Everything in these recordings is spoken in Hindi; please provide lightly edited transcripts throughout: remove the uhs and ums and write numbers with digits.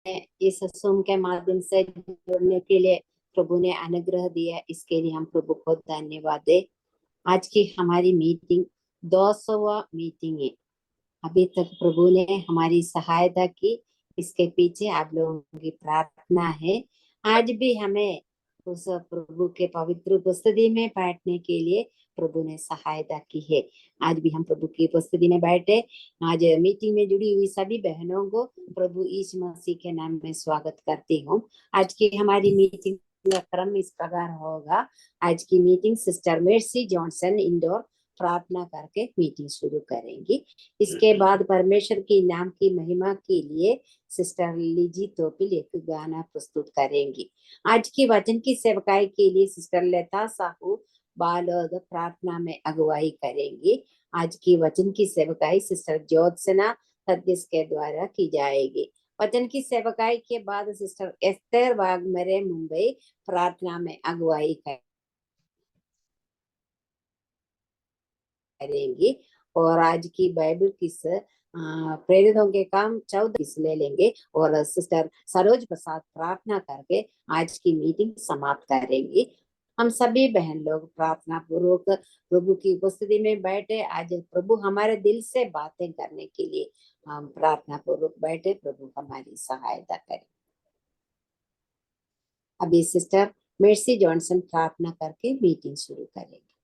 इस सूम के माध्यम से जुड़ने के लिए प्रभु ने अनुग्रह दिया, इसके लिए हम प्रभु को धन्यवाद दे। आज की हमारी मीटिंग 200वां मीटिंग है। अभी तक प्रभु ने हमारी सहायता की, इसके पीछे आप लोगों की प्रार्थना है। आज भी हमें उस प्रभु के पवित्र उपस्थिति में बैठने के लिए प्रभु ने सहायता की है। आज भी हम प्रभु की उपस्थिति में बैठे। आज मीटिंग में जुड़ी हुई सभी बहनों को प्रभु यीशु मसीह के नाम में स्वागत करती हूँ। आज की हमारी मीटिंग का क्रम इस प्रकार होगा। आज की meeting sister mercy Johnson indoor प्रार्थना करके मीटिंग शुरू करेंगी। इसके बाद परमेश्वर के नाम की महिमा के लिए सिस्टर लीजी तोपिल एक गाना प्रस्तुत करेंगी। आज की वचन की सेवकाई के लिए सिस्टर लता साहू बालोद प्रार्थना में अगुवाई करेंगी। आज की वचन की सेवकाई सिस्टर ज्योत्सना सदस्य के द्वारा की जाएगी। वचन की सेवकाई के बाद सिस्टर एस्तर वाघमरे मुंबई प्रार्थना में अगुवाई करेंगी। और आज की बाइबल किस प्रेरितों के काम 14 किस ले लेंगे और सिस्टर सरोज प्रसाद प्रार्थना करके आज की मीटिंग समाप्त करेंगी। हम सभी बहन लोग प्रार्थना पूर्वक प्रभु की उपस्थिति में बैठे। आज प्रभु हमारे दिल से बातें करने के लिए हम प्रार्थना पूर्वक बैठे। प्रभु हमारी सहायता करें। अभी सिस्टर मेर्सी जॉनसन प्रार्थना करके मीटिंग शुरू करेंगे।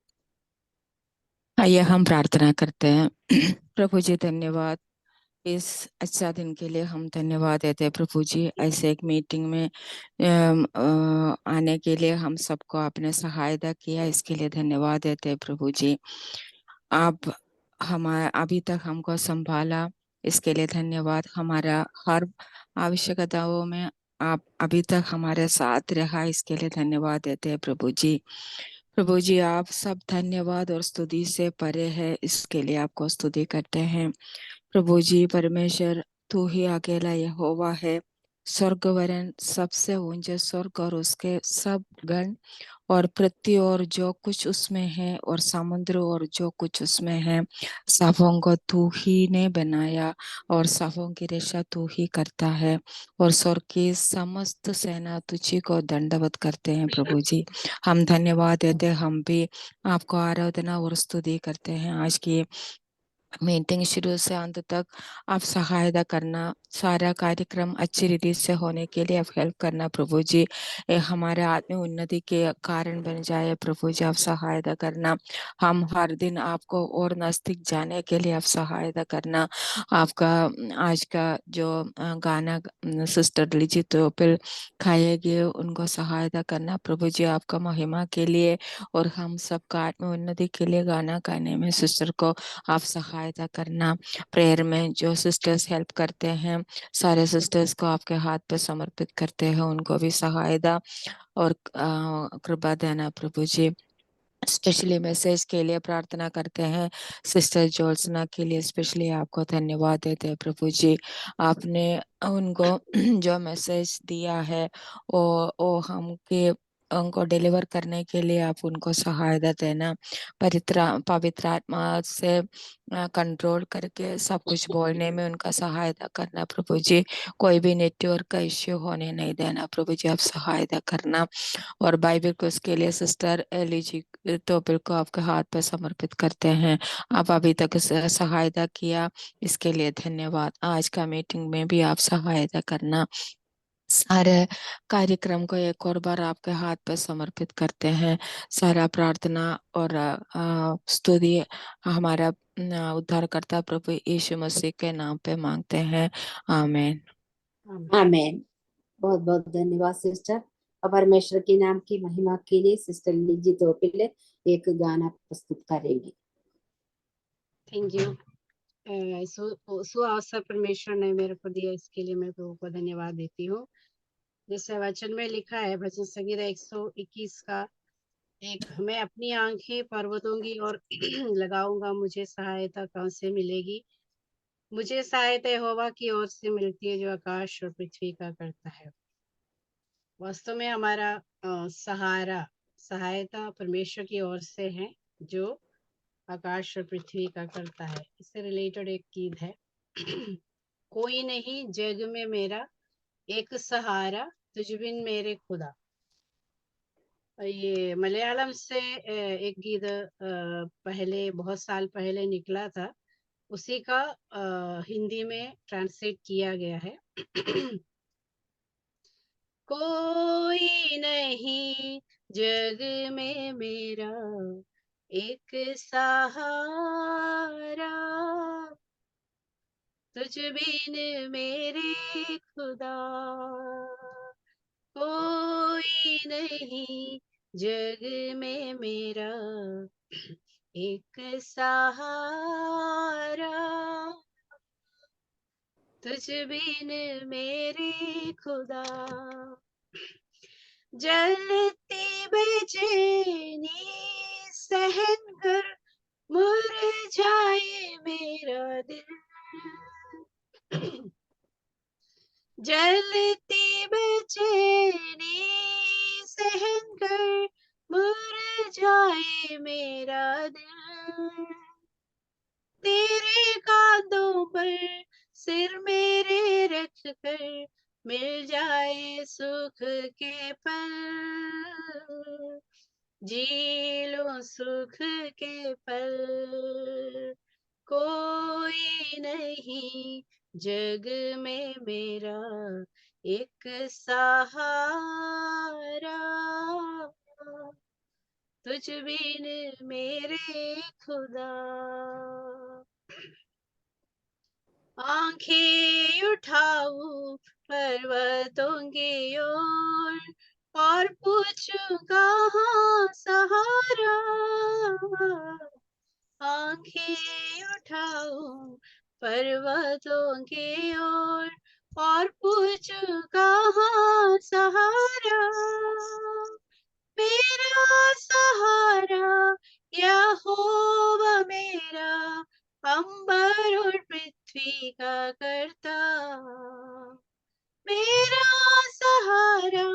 आइए हम प्रार्थना करते हैं। प्रभु जी धन्यवाद इस अच्छा दिन के लिए, हम धन्यवाद देते हैं प्रभु जी। ऐसे एक मीटिंग में आने के लिए हम सबको आपने सहायता किया, इसके लिए धन्यवाद देते हैं प्रभु जी। आप हमारे अभी तक हमको संभाला, इसके लिए धन्यवाद। हमारा हर आवश्यकताओं में आप अभी तक हमारे साथ रहा, इसके लिए धन्यवाद देते हैं प्रभु जी। प्रभु जी आप सब धन्यवाद और स्तुति से परे है, इसके लिए आपको स्तुति करते हैं प्रभु जी। परमेश्वर तू ही अकेला यहोवा है, स्वर्ग वरन सबसे ऊंचे स्वर्ग और उसके सब गण और पृथ्वी और जो कुछ उसमें है और समुद्र और जो कुछ उसमें है, सबों को तू ही ने बनाया और सबों की रक्षा तू ही करता है। और स्वर्ग की समस्त सेना तुझी को दंडवत करते हैं प्रभु जी। हम धन्यवाद देते, हम भी आपको आराधना और स्तुति करते हैं। आज की मीटिंग शुरू से अंत तक आप सहायता करना, सारा कार्यक्रम अच्छी रीति से होने के लिए आप हेल्प करना प्रभु जी। हमारे आत्मिक उन्नति के कारण बन जाए प्रभु जी, आप सहायता करना। हम हर दिन आपको और नजदीक जाने के लिए आप सहायता करना। आपका आज का जो गाना सिस्टर लीजी तो फिर खाएगी, उनको सहायता करना प्रभु जी, आपका महिमा के लिए और हम सबका आत्मिक उन्नति के लिए गाना गाने में सिस्टर को आप सहायता करना। प्रेयर में जो सिस्टर्स हेल्प करते हैं, सारे सिस्टर्स को आपके हाथ पे समर्पित करते हैं, उनको भी सहायता और कृपा देना प्रभु जी। स्पेशली मैसेज के लिए प्रार्थना करते हैं, सिस्टर जोल्सना के लिए स्पेशली आपको धन्यवाद देते हैं प्रभु जी। आपने उनको जो मैसेज दिया है वो हमके उनको डिलीवर करने के लिए आप उनको सहायता देना। पवित्र आत्मा से कंट्रोल करके सब कुछ बोलने में उनका सहायता करना प्रभु जी। कोई भी नेटवर्क का इश्यू होने नहीं देना प्रभु जी, आप सहायता करना। और बाइबल को उसके लिए सिस्टर एली जी तोपिल को आपके हाथ पर समर्पित करते हैं। आप अभी तक सहायता किया, इसके लिए धन्यवाद। आज का मीटिंग में भी आप सहायता करना। सारे कार्यक्रम को एक और बार आपके हाथ पर समर्पित करते हैं। सारा प्रार्थना और स्तुति हमारा उद्धारकर्ता प्रभु यीशु मसीह के नाम पे मांगते हैं, आमीन। आमीन। बहुत बहुत धन्यवाद सिस्टर। और परमेश्वर के नाम की महिमा के लिए सिस्टर लीजी तोपिल एक गाना प्रस्तुत करेंगी। Thank you. सो अवसर परमेश्वर ने मेरे को दिया, इसके लिए मैं प्रभु को धन्यवाद देती हूँ। जैसे वचन में लिखा है भजन संगीता 121 का 1, मैं अपनी आंखें पर्वतों की ओर लगाऊंगा, मुझे सहायता कहाँ से मिलेगी। मुझे सहायता यहोवा की ओर से मिलती है, जो आकाश और पृथ्वी का करता है। वास्तव में हमारा सहायता परमेश्वर की ओर से है, जो आकाश और पृथ्वी का करता है। इससे रिलेटेड एक गीत है। कोई नहीं जग में मेरा एक सहारा तुझ बिन मेरे खुदा। ये मलयालम से एक गीत पहले बहुत साल पहले निकला था, उसी का हिंदी में ट्रांसलेट किया गया है। कोई नहीं जग में मेरा एक सहारा, तुझ बिन मेरे खुदा। कोई नहीं जग में मेरा एक सहारा, तुझ बिन मेरे खुदा। जलती बेचैनी सहन कर मुरझाए मेरा दिल। जलती बेचैनी सहन कर मुरझाए मेरा दिल। तेरे कांधों पर सिर मेरे रख कर मिल जाए सुख के पल, जी लो सुख के पल। कोई नहीं जग में मेरा एक सहारा, तुझ बिन मेरे खुदा। आंखें उठाऊं पर्वतों की ओर और पूछूं कहाँ सहारा। आंखें उठाऊं पर्वतों की ओर और पूछूं कहाँ सहारा। मेरा सहारा यहोवा मेरा, अंबर और पृथ्वी का करता। मेरा सहारा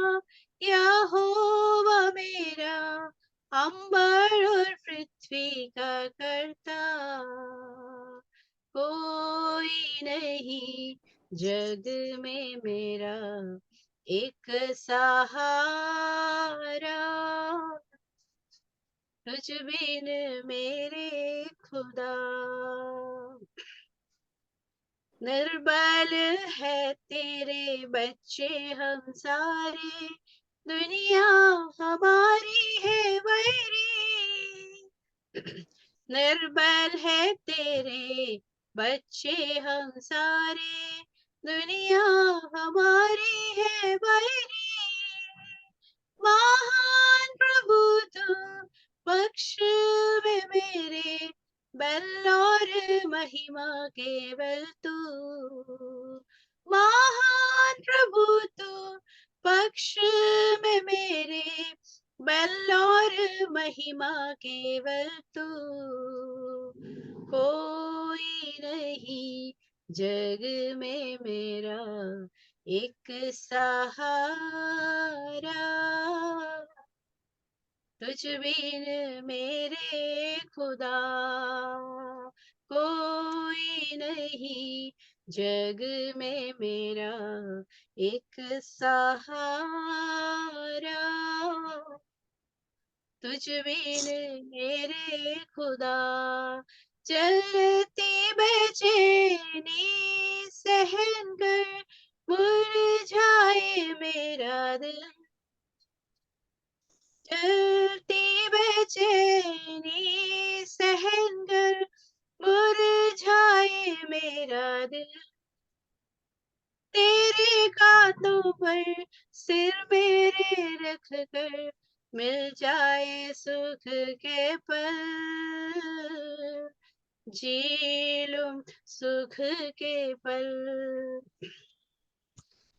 यहोवा मेरा, अंबर और पृथ्वी का करता। कोई नहीं जग में मेरा एक सहारा, तुझ बिन मेरे खुदा। निर्बल है तेरे बच्चे हम सारे, दुनिया हमारी है वैरी। निर्बल है तेरे बच्चे हम सारे, दुनिया हमारी है वैरी। महान प्रभु तू पक्ष में मेरे, बल और महिमा केवल तू। महान प्रभु तू पक्ष में मेरे, बल और महिमा केवल तू। कोई नहीं जग में मेरा एक सहारा, तुझ बिन मेरे खुदा। कोई नहीं जग में मेरा एक सहारा, तुझ बिन मेरे खुदा। चलती बेचैनी सहन कर मुरझाए मेरा दिल। चलती बेचैनी सहन कर मुरझाए मेरा दिल। तेरे कांधों पर सिर मेरे रख कर मिल जाए सुख के पल, जी लूं सुख के पल।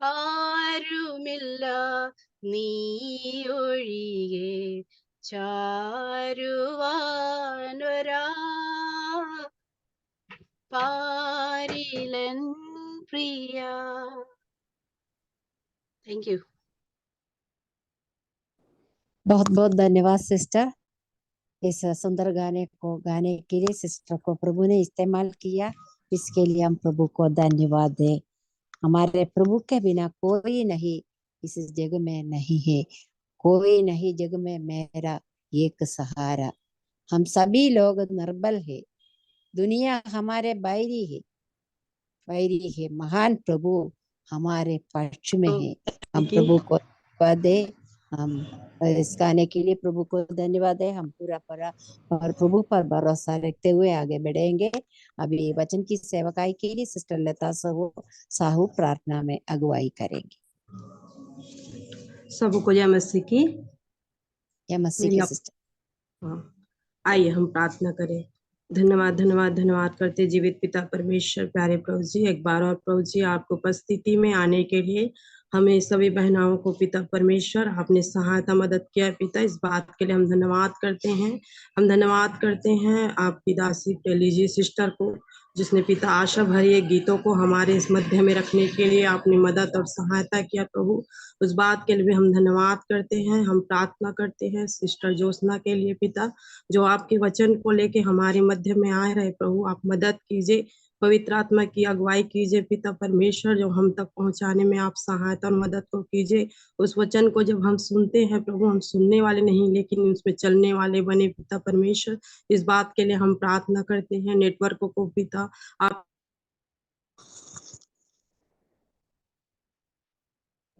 ആരുമില്ല നീയൊഴികെ ചാരുവാനൊരാ പാരിലൻ പ്രിയ. Thank you. बहुत बहुत धन्यवाद सिस्टर। इस सुंदर गाने को गाने के लिए सिस्टर को प्रभु ने इस्तेमाल किया, इसके लिए हम प्रभु को धन्यवाद दें। हमारे प्रभु के बिना कोई नहीं इस जग में नहीं है, कोई नहीं जग में मेरा एक सहारा। हम सभी लोग निर्बल है, दुनिया हमारे बैरी है, महान प्रभु हमारे पक्ष में तो है। हम कि प्रभु को धन्यवाद दे, हम इस गाने के लिए प्रभु को धन्यवाद है। हम पूरा और प्रभु पर भरोसा रखते हुए आगे बढ़ेंगे। अभी वचन की सेवकाई के लिए सिस्टर लता साहू प्रार्थना में अगुवाई करेंगे। सबको जय मसीह की। या मसीह मेरी की आप सिस्टर। हाँ, आइए हम प्रार्थना करें। धन्यवाद धन्यवाद धन्यवाद करते जीवित पिता परमेश्वर, प्यारे प्रभु जी, एक बार और प्रभु जी आपको उपस्थिति में आने के लिए हमें सभी बहनाओं को पिता परमेश्वर आपने सहायता मदद किया पिता, इस बात के लिए हम धन्यवाद करते हैं। हम धन्यवाद करते हैं आपकी दासी लीजिए सिस्टर को, जिसने पिता आशा भरी गीतों को हमारे इस मध्य में रखने के लिए आपने मदद और सहायता किया प्रभु, उस बात के लिए भी हम धन्यवाद करते हैं। हम प्रार्थना करते हैं सिस्टर ज्योत्सना के लिए पिता, जो आपके वचन को लेके हमारे मध्य में आए रहे प्रभु, आप मदद कीजिए, पवित्र आत्मा की अगुवाई कीजिए पिता परमेश्वर, जो हम तक पहुंचाने में आप सहायता और मदद को कीजिए। उस वचन को जब हम सुनते हैं प्रभु, हम सुनने वाले नहीं लेकिन उसमें चलने वाले बने पिता परमेश्वर, इस बात के लिए हम प्रार्थना करते हैं। नेटवर्क को पिता आप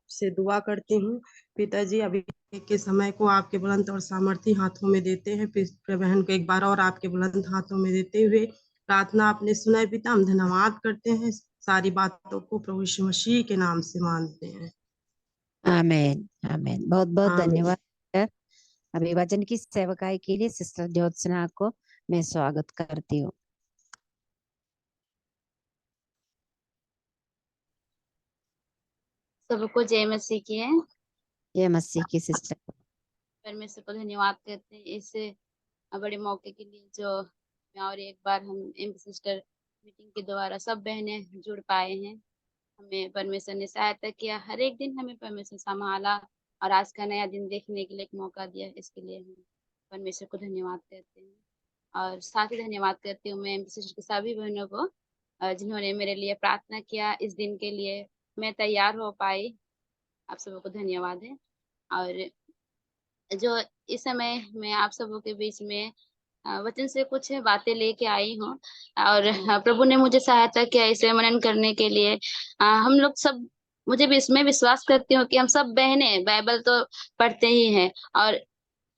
से दुआ करती हूँ पिताजी, अभी के समय को आपके बुलंद और सामर्थी हाथों में देते हैं। बहन को एक बार और आपके बुलंद हाथों में देते हुए प्रार्थना आपने सुना है पिता, हम धन्यवाद करते हैं। सारी बातों को प्रभु यीशु मसीह के नाम से मानते हैं। आमीन आमीन। बहुत बहुत आमीन। धन्यवाद। अभी वचन की सेवकाई के लिए सिस्टर ज्योत्सना को मैं स्वागत करती हूँ। सबको जय मसीह की है। ये मसीह की सिस्टर। परमेश्वर को धन्यवाद करते हैं इस बड़े मौके के लिए, जो और एक बार हम एम सिस्टर मीटिंग के द्वारा सब बहनें जुड़ पाए हैं। हमें परमेश्वर ने सहायता किया, हर एक दिन हमें परमेश्वर संभाला और आज का नया दिन देखने के लिए एक मौका दिया। इसके लिए हम परमेश्वर को धन्यवाद करते हैं और साथ ही धन्यवाद करती हूँ मैं एम सिस्टर के सभी बहनों को जिन्होंने मेरे लिए प्रार्थना किया। इस दिन के लिए मैं तैयार हो पाई, आप सबको धन्यवाद है। और जो इस समय मैं आप सबों के बीच में वचन से कुछ बातें लेके आई हूँ और प्रभु ने मुझे सहायता किया इसे मनन करने के लिए। हम लोग सब, मुझे भी इसमें विश्वास करती हूँ कि हम सब बहनें बाइबल तो पढ़ते ही हैं और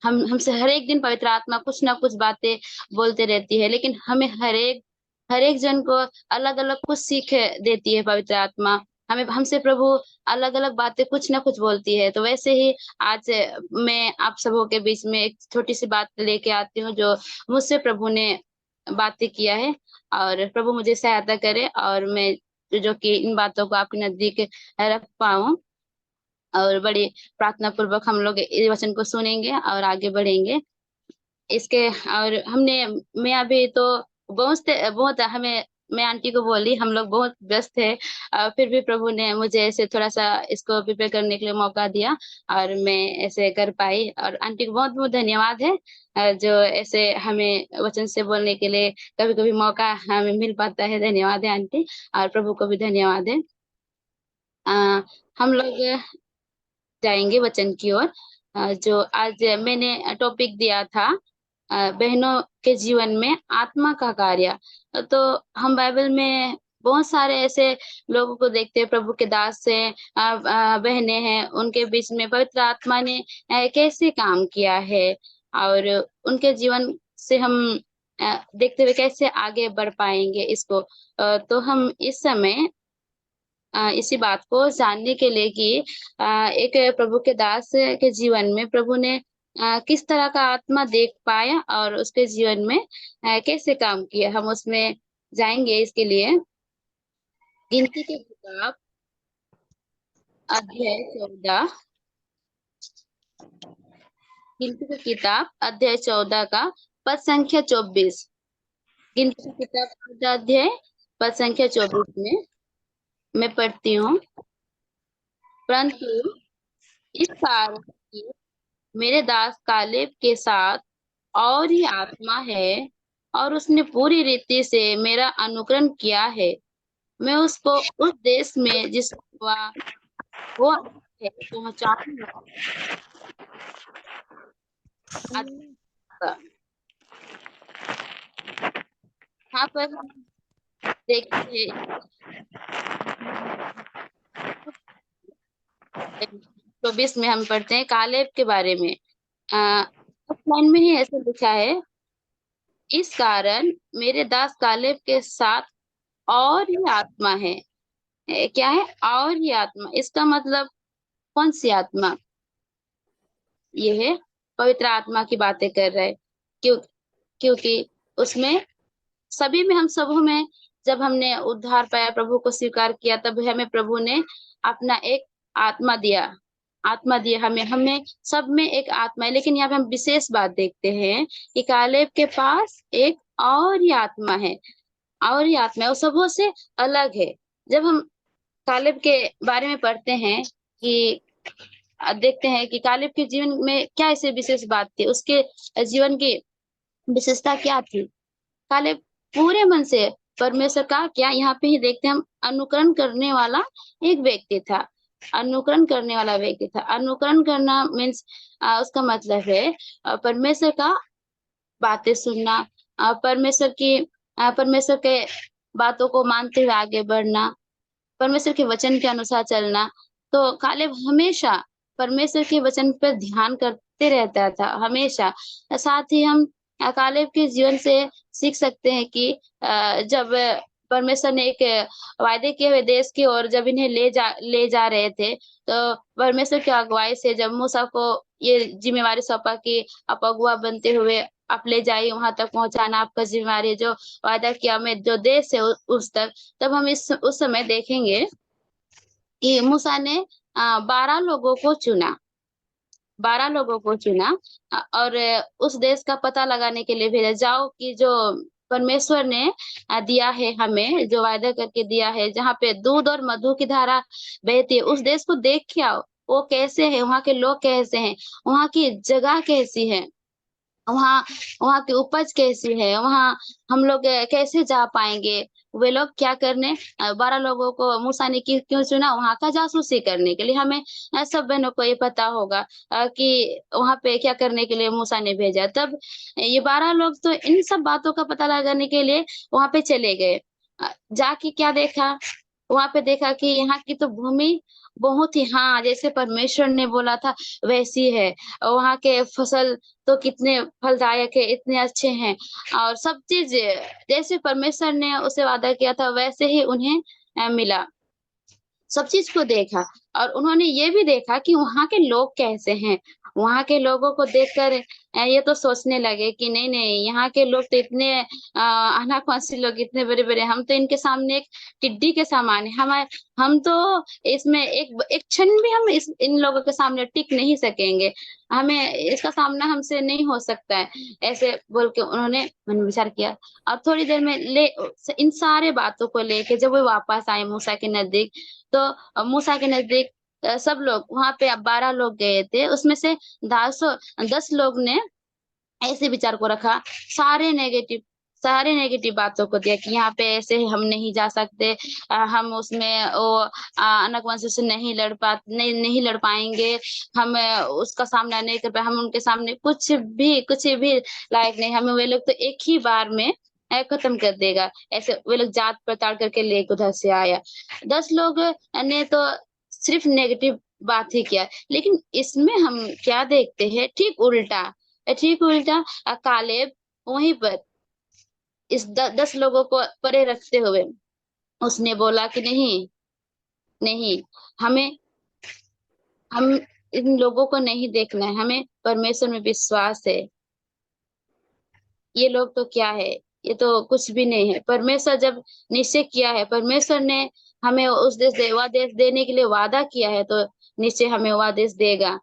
हमसे हर एक दिन पवित्र आत्मा कुछ ना कुछ बातें बोलते रहती है, लेकिन हमें हर एक जन को अलग अलग कुछ सीख देती है पवित्र आत्मा। हमें हमसे प्रभु अलग अलग बातें कुछ ना कुछ बोलती है। तो वैसे ही आज मैं आप सबों के बीच में एक छोटी सी बात लेके आती हूँ जो मुझसे प्रभु ने बातें किया है, और प्रभु मुझे सहायता करे और मैं जो कि इन बातों को आपके नजदीक रख पाऊँ। और बड़ी प्रार्थना पूर्वक हम लोग इस वचन को सुनेंगे और आगे बढ़ेंगे इसके। और मैं अभी तो बहुत हमें, मैं आंटी को बोली हम लोग बहुत व्यस्त है, फिर भी प्रभु ने मुझे ऐसे थोड़ा सा इसको प्रिपेयर करने के लिए मौका दिया और मैं ऐसे कर पाई। और आंटी को बहुत बहुत धन्यवाद है जो ऐसे हमें वचन से बोलने के लिए कभी कभी मौका हमें मिल पाता है। धन्यवाद है आंटी, और प्रभु को भी धन्यवाद है। हम लोग जाएंगे वचन की ओर। जो आज मैंने टॉपिक दिया था बहनों के जीवन में आत्मा का कार्य। तो हम बाइबल में बहुत सारे ऐसे लोगों को देखते हैं, प्रभु के दास से बहनें हैं, उनके बीच में पवित्र आत्मा ने कैसे काम किया है और उनके जीवन से हम देखते हुए कैसे आगे बढ़ पाएंगे इसको। तो हम इस समय इसी बात को जानने के लिए कि एक प्रभु के दास के जीवन में प्रभु ने किस तरह का आत्मा देख पाया और उसके जीवन में कैसे काम किया, हम उसमें जाएंगे। इसके लिए गिनती की किताब अध्याय 14, गिनती की किताब अध्याय 14 का पद संख्या 24। गिनती की किताब 14 अध्याय पद संख्या 24 में मैं पढ़ती हूँ। परंतु इस कारण कि मेरे दास कालेब के साथ और ही आत्मा है और उसने पूरी रीति से मेरा अनुकरण किया है, मैं उसको उस देश में जिस वो है पहुंचाऊंगा। यहाँ पर हम देखते हैं 24 में हम पढ़ते हैं कालेब के बारे में। उस लाइन में ही ऐसे लिखा है, इस कारण मेरे दास कालेब के साथ और ही आत्मा है। क्या है और ही आत्मा? इसका मतलब कौन सी आत्मा? ये है पवित्र आत्मा की बातें कर रहा है। क्योंकि उसमें सभी में, हम सबों में जब हमने उद्धार पाया, प्रभु को स्वीकार किया, तब हमें प्रभु ने अपना एक आत्मा दिया हमें सब में एक आत्मा है। लेकिन यहाँ पे हम विशेष बात देखते हैं कि कालेब के पास एक और ही आत्मा है, और ही आत्मा है, वो सबों से अलग है। जब हम कालेब के बारे में पढ़ते हैं कि देखते हैं कि कालेब के जीवन में क्या ऐसे विशेष बात थी, उसके जीवन की विशेषता क्या थी। कालेब पूरे मन से परमेश्वर का, क्या यहाँ पे ही देखते हैं हम, अनुकरण करने वाला एक व्यक्ति था। अनुकरण करने वाला व्यक्ति था। अनुकरण करना मीन्स उसका मतलब है परमेश्वर का बातें सुनना, परमेश्वर के बातों को मानते हुए आगे बढ़ना, परमेश्वर के वचन के अनुसार चलना। तो कालेब हमेशा परमेश्वर के वचन पर ध्यान करते रहता था हमेशा। साथ ही हम कालेब के जीवन से सीख सकते हैं कि जब परमेश्वर ने एक वायदे किए हुए देश की ओर जब इन्हें ले जा रहे थे, तो परमेश्वर की अगुवाई से जब मूसा को ये जिम्मेवारी सौंपा कि आप अगुआ बनते हुए आप ले जाइए, वहां तक पहुंचाना आपका जिम्मेवारी, जो वायदा किया में जो देश है उस तक। तब हम उस समय देखेंगे कि मूसा ने 12 लोगों को चुना, 12 लोगों को चुना और उस देश का पता लगाने के लिए भेजा। जाओ कि जो परमेश्वर ने दिया है हमें, जो वायदा करके दिया है, जहाँ पे दूध और मधु की धारा बहती है, उस देश को देख के आओ। वो कैसे है, वहाँ के लोग कैसे हैं, वहाँ की जगह कैसी है, वहाँ वहाँ की उपज कैसी है, वहाँ हम लोग कैसे जा पाएंगे। वे लोग क्या करने, 12 लोगों को मूसा ने क्यों चुना? वहाँ का जासूसी करने के लिए। हमें सब बहनों को ये पता होगा कि वहाँ पे क्या करने के लिए मूसा ने भेजा। तब ये 12 लोग तो इन सब बातों का पता लगाने के लिए वहाँ पे चले गए। जाके क्या देखा? वहाँ पे देखा कि यहाँ की तो भूमि बहुत ही, हाँ, जैसे परमेश्वर ने बोला था वैसी है। वहाँ के फसल तो कितने फलदायक है, इतने अच्छे हैं, और सब चीज जैसे परमेश्वर ने उसे वादा किया था वैसे ही उन्हें मिला। सब चीज को देखा और उन्होंने ये भी देखा कि वहाँ के लोग कैसे हैं। वहाँ के लोगों को देखकर ये तो सोचने लगे कि नहीं नहीं, यहाँ के लोग तो इतने अनाकवासी लोग, इतने बड़े बड़े, हम तो इनके सामने एक टिड्डी के समान है। हम तो इसमें एक क्षण भी हम इन लोगों के सामने टिक नहीं सकेंगे, हमें इसका सामना हमसे नहीं हो सकता है। ऐसे बोल के उन्होंने मन विचार किया और थोड़ी देर में इन सारे बातों को लेके जब वो वापस आए मूसा के नजदीक, तो मूसा के नजदीक सब लोग, वहां पे 12 लोग गए थे, उसमें से 10 लोग ने ऐसे विचार को रखा, सारे नेगेटिव बातों को दिया कि यहाँ पे ऐसे हम नहीं जा सकते, हम उसमें वो अनकवंश से नहीं लड़ पाएंगे, हम उसका सामना नहीं कर पाए, हम उनके सामने कुछ भी लायक नहीं, हमें वे लोग तो एक ही बार में खत्म कर देगा। ऐसे वे लोग जात पड़ताल करके लेके उधर से आया। 10 लोग ने तो सिर्फ नेगेटिव बात ही किया। लेकिन इसमें हम क्या देखते हैं, ठीक उल्टा कालेब वहीं पर इस 10 लोगों को परे रखते हुए उसने बोला कि नहीं, हम इन लोगों को नहीं देखना है, हमें परमेश्वर में विश्वास है। ये लोग तो क्या है, ये तो कुछ भी नहीं है। परमेश्वर जब निश्चय किया है, परमेश्वर ने हमें उस देश देने के लिए वादा किया है, तो निश्चय हमें वह देश देगा।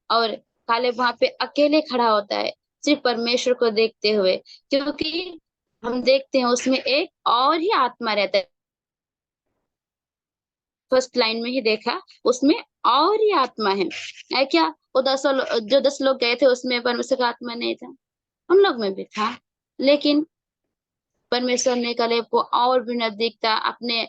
और कालेब वहां पे अकेले खड़ा होता है, सिर्फ परमेश्वर को देखते हुए, क्योंकि हम देखते हैं उसमें एक और ही आत्मा रहता है। फर्स्ट लाइन में ही देखा, उसमें और ही आत्मा है क्या? वो 10 लोग गए थे उसमें परमेश्वर का आत्मा नहीं था, उन लोग में भी था, लेकिन परमेश्वर ने कालेब को और भी नजदीकता अपने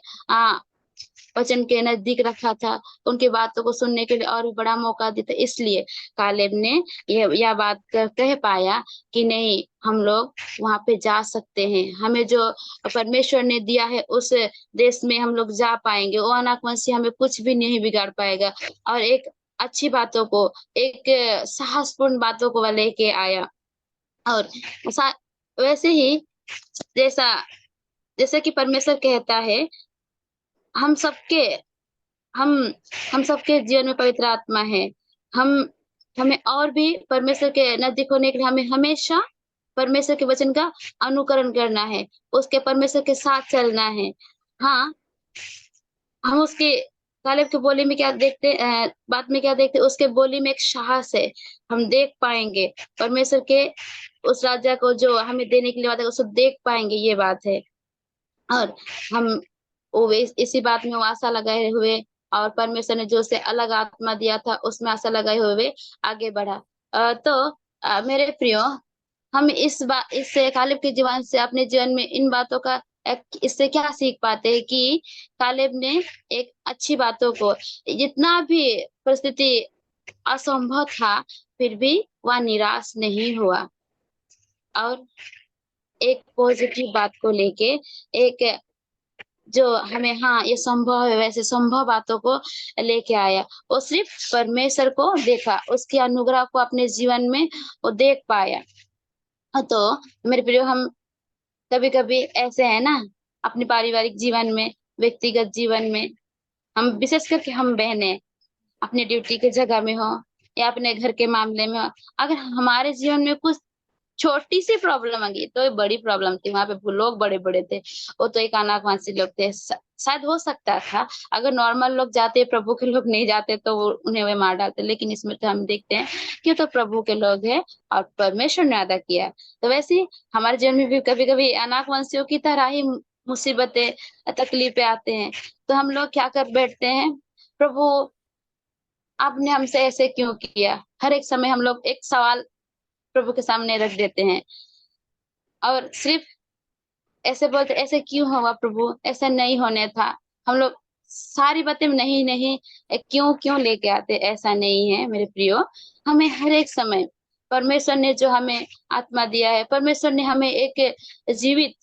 वचन के नजदीक रखा था, उनकी बातों को सुनने के लिए और भी बड़ा मौका देता। इसलिए कालेब ने यह बात कह पाया कि नहीं, हम लोग वहां पे जा सकते हैं, हमें जो परमेश्वर ने दिया है उस देश में हम लोग जा पाएंगे, वो अनाकवंशी हमें कुछ भी नहीं बिगाड़ पाएगा। और एक अच्छी बातों को, एक साहसपूर्ण बातों को वह लेके आया। और वैसे ही जैसा कि परमेश्वर कहता है, हम सबके जीवन में पवित्र आत्मा है। हमें और भी परमेश्वर के नजदीक होने के लिए हमें हमेशा परमेश्वर के वचन का अनुकरण करना है, उसके परमेश्वर के साथ चलना है। हाँ, हम उसके कालेब के बोली में क्या देखते, बात में क्या देखते, उसके बोली में एक साहस है। हम देख पाएंगे परमेश्वर के उस राजा को जो हमें देने के लिए वादा, उसको देख पाएंगे, ये बात है। और हम वो इसी बात में वो आशा लगाए हुए, और परमेश्वर ने जो उसे अलग आत्मा दिया था उसमें आशा लगाए हुए आगे बढ़ा। मेरे प्रियो, हम इस कालेब के जीवन से, अपने जीवन में इन बातों का इससे क्या सीख पाते हैं कि कालेब ने एक अच्छी बातों को, जितना भी परिस्थिति असंभव था फिर भी वह निराश नहीं हुआ, और एक पॉजिटिव बात को लेके, एक जो हमें हाँ ये संभव है वैसे संभव बातों को लेके आया। वो सिर्फ परमेश्वर को देखा, उसके अनुग्रह को अपने जीवन में वो देख पाया। तो मेरे प्रियो, हम कभी कभी ऐसे है ना, अपने पारिवारिक जीवन में, व्यक्तिगत जीवन में, हम विशेष करके हम बहनें अपने ड्यूटी के जगह में हो या अपने घर के मामले में हो, अगर हमारे जीवन में कुछ छोटी सी प्रॉब्लम आ गई तो ये बड़ी प्रॉब्लम थी, वहां पे लोग बड़े बड़े थे, वो तो एक अनाकवासी लोग थे। शायद हो सकता था अगर नॉर्मल लोग जाते, प्रभु के लोग नहीं जाते तो वो उन्हें वे मार डालते, लेकिन इसमें तो हम देखते हैं कि तो प्रभु के लोग हैं और परमेश्वर ने अदा किया। तो वैसे हमारे जीवन में भी कभी कभी अनाकवंशियों की तरह ही मुसीबतें, तकलीफें आते हैं, तो हम लोग क्या कर बैठते हैं, प्रभु आपने हमसे ऐसे क्यों किया। हर एक समय हम लोग एक सवाल प्रभु के सामने रख देते हैं और सिर्फ ऐसे बोलते, ऐसे क्यों हुआ प्रभु, ऐसा नहीं होने था। हम लोग सारी बातें नहीं नहीं क्यों लेके आते, ऐसा नहीं है मेरे प्रियो। हमें हर एक समय परमेश्वर ने जो हमें आत्मा दिया है, परमेश्वर ने हमें एक जीवित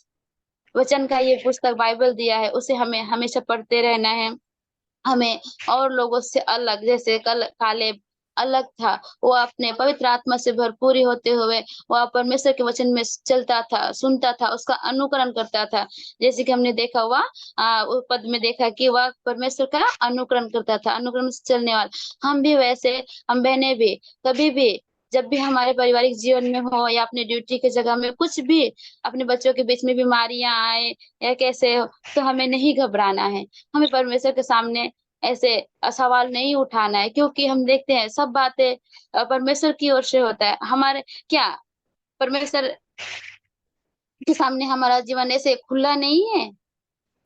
वचन का ये पुस्तक बाइबल दिया है, उसे हमें हमेशा पढ़ते रहना है। हमें और लोगों से अलग, जैसे कालेब अलग था, वो अपने पवित्र आत्मा से भरपूरी होते हुए वह परमेश्वर के वचन में चलता था, सुनता था, उसका अनुकरण करता था। जैसे कि हमने देखा हुआ उस पद में देखा कि वह परमेश्वर का अनुकरण करता था, अनुकरण से चलने वाला। हम भी वैसे, हम बहने भी कभी भी जब भी हमारे पारिवारिक जीवन में हो या अपने ड्यूटी के जगह में कुछ भी, अपने बच्चों के बीच में बीमारियां आए या कैसे हो, तो हमें नहीं घबराना है। हमें परमेश्वर के सामने ऐसे सवाल नहीं उठाना है, क्योंकि हम देखते हैं सब बातें परमेश्वर की ओर से होता है। हमारे क्या परमेश्वर के सामने हमारा जीवन ऐसे खुला नहीं है,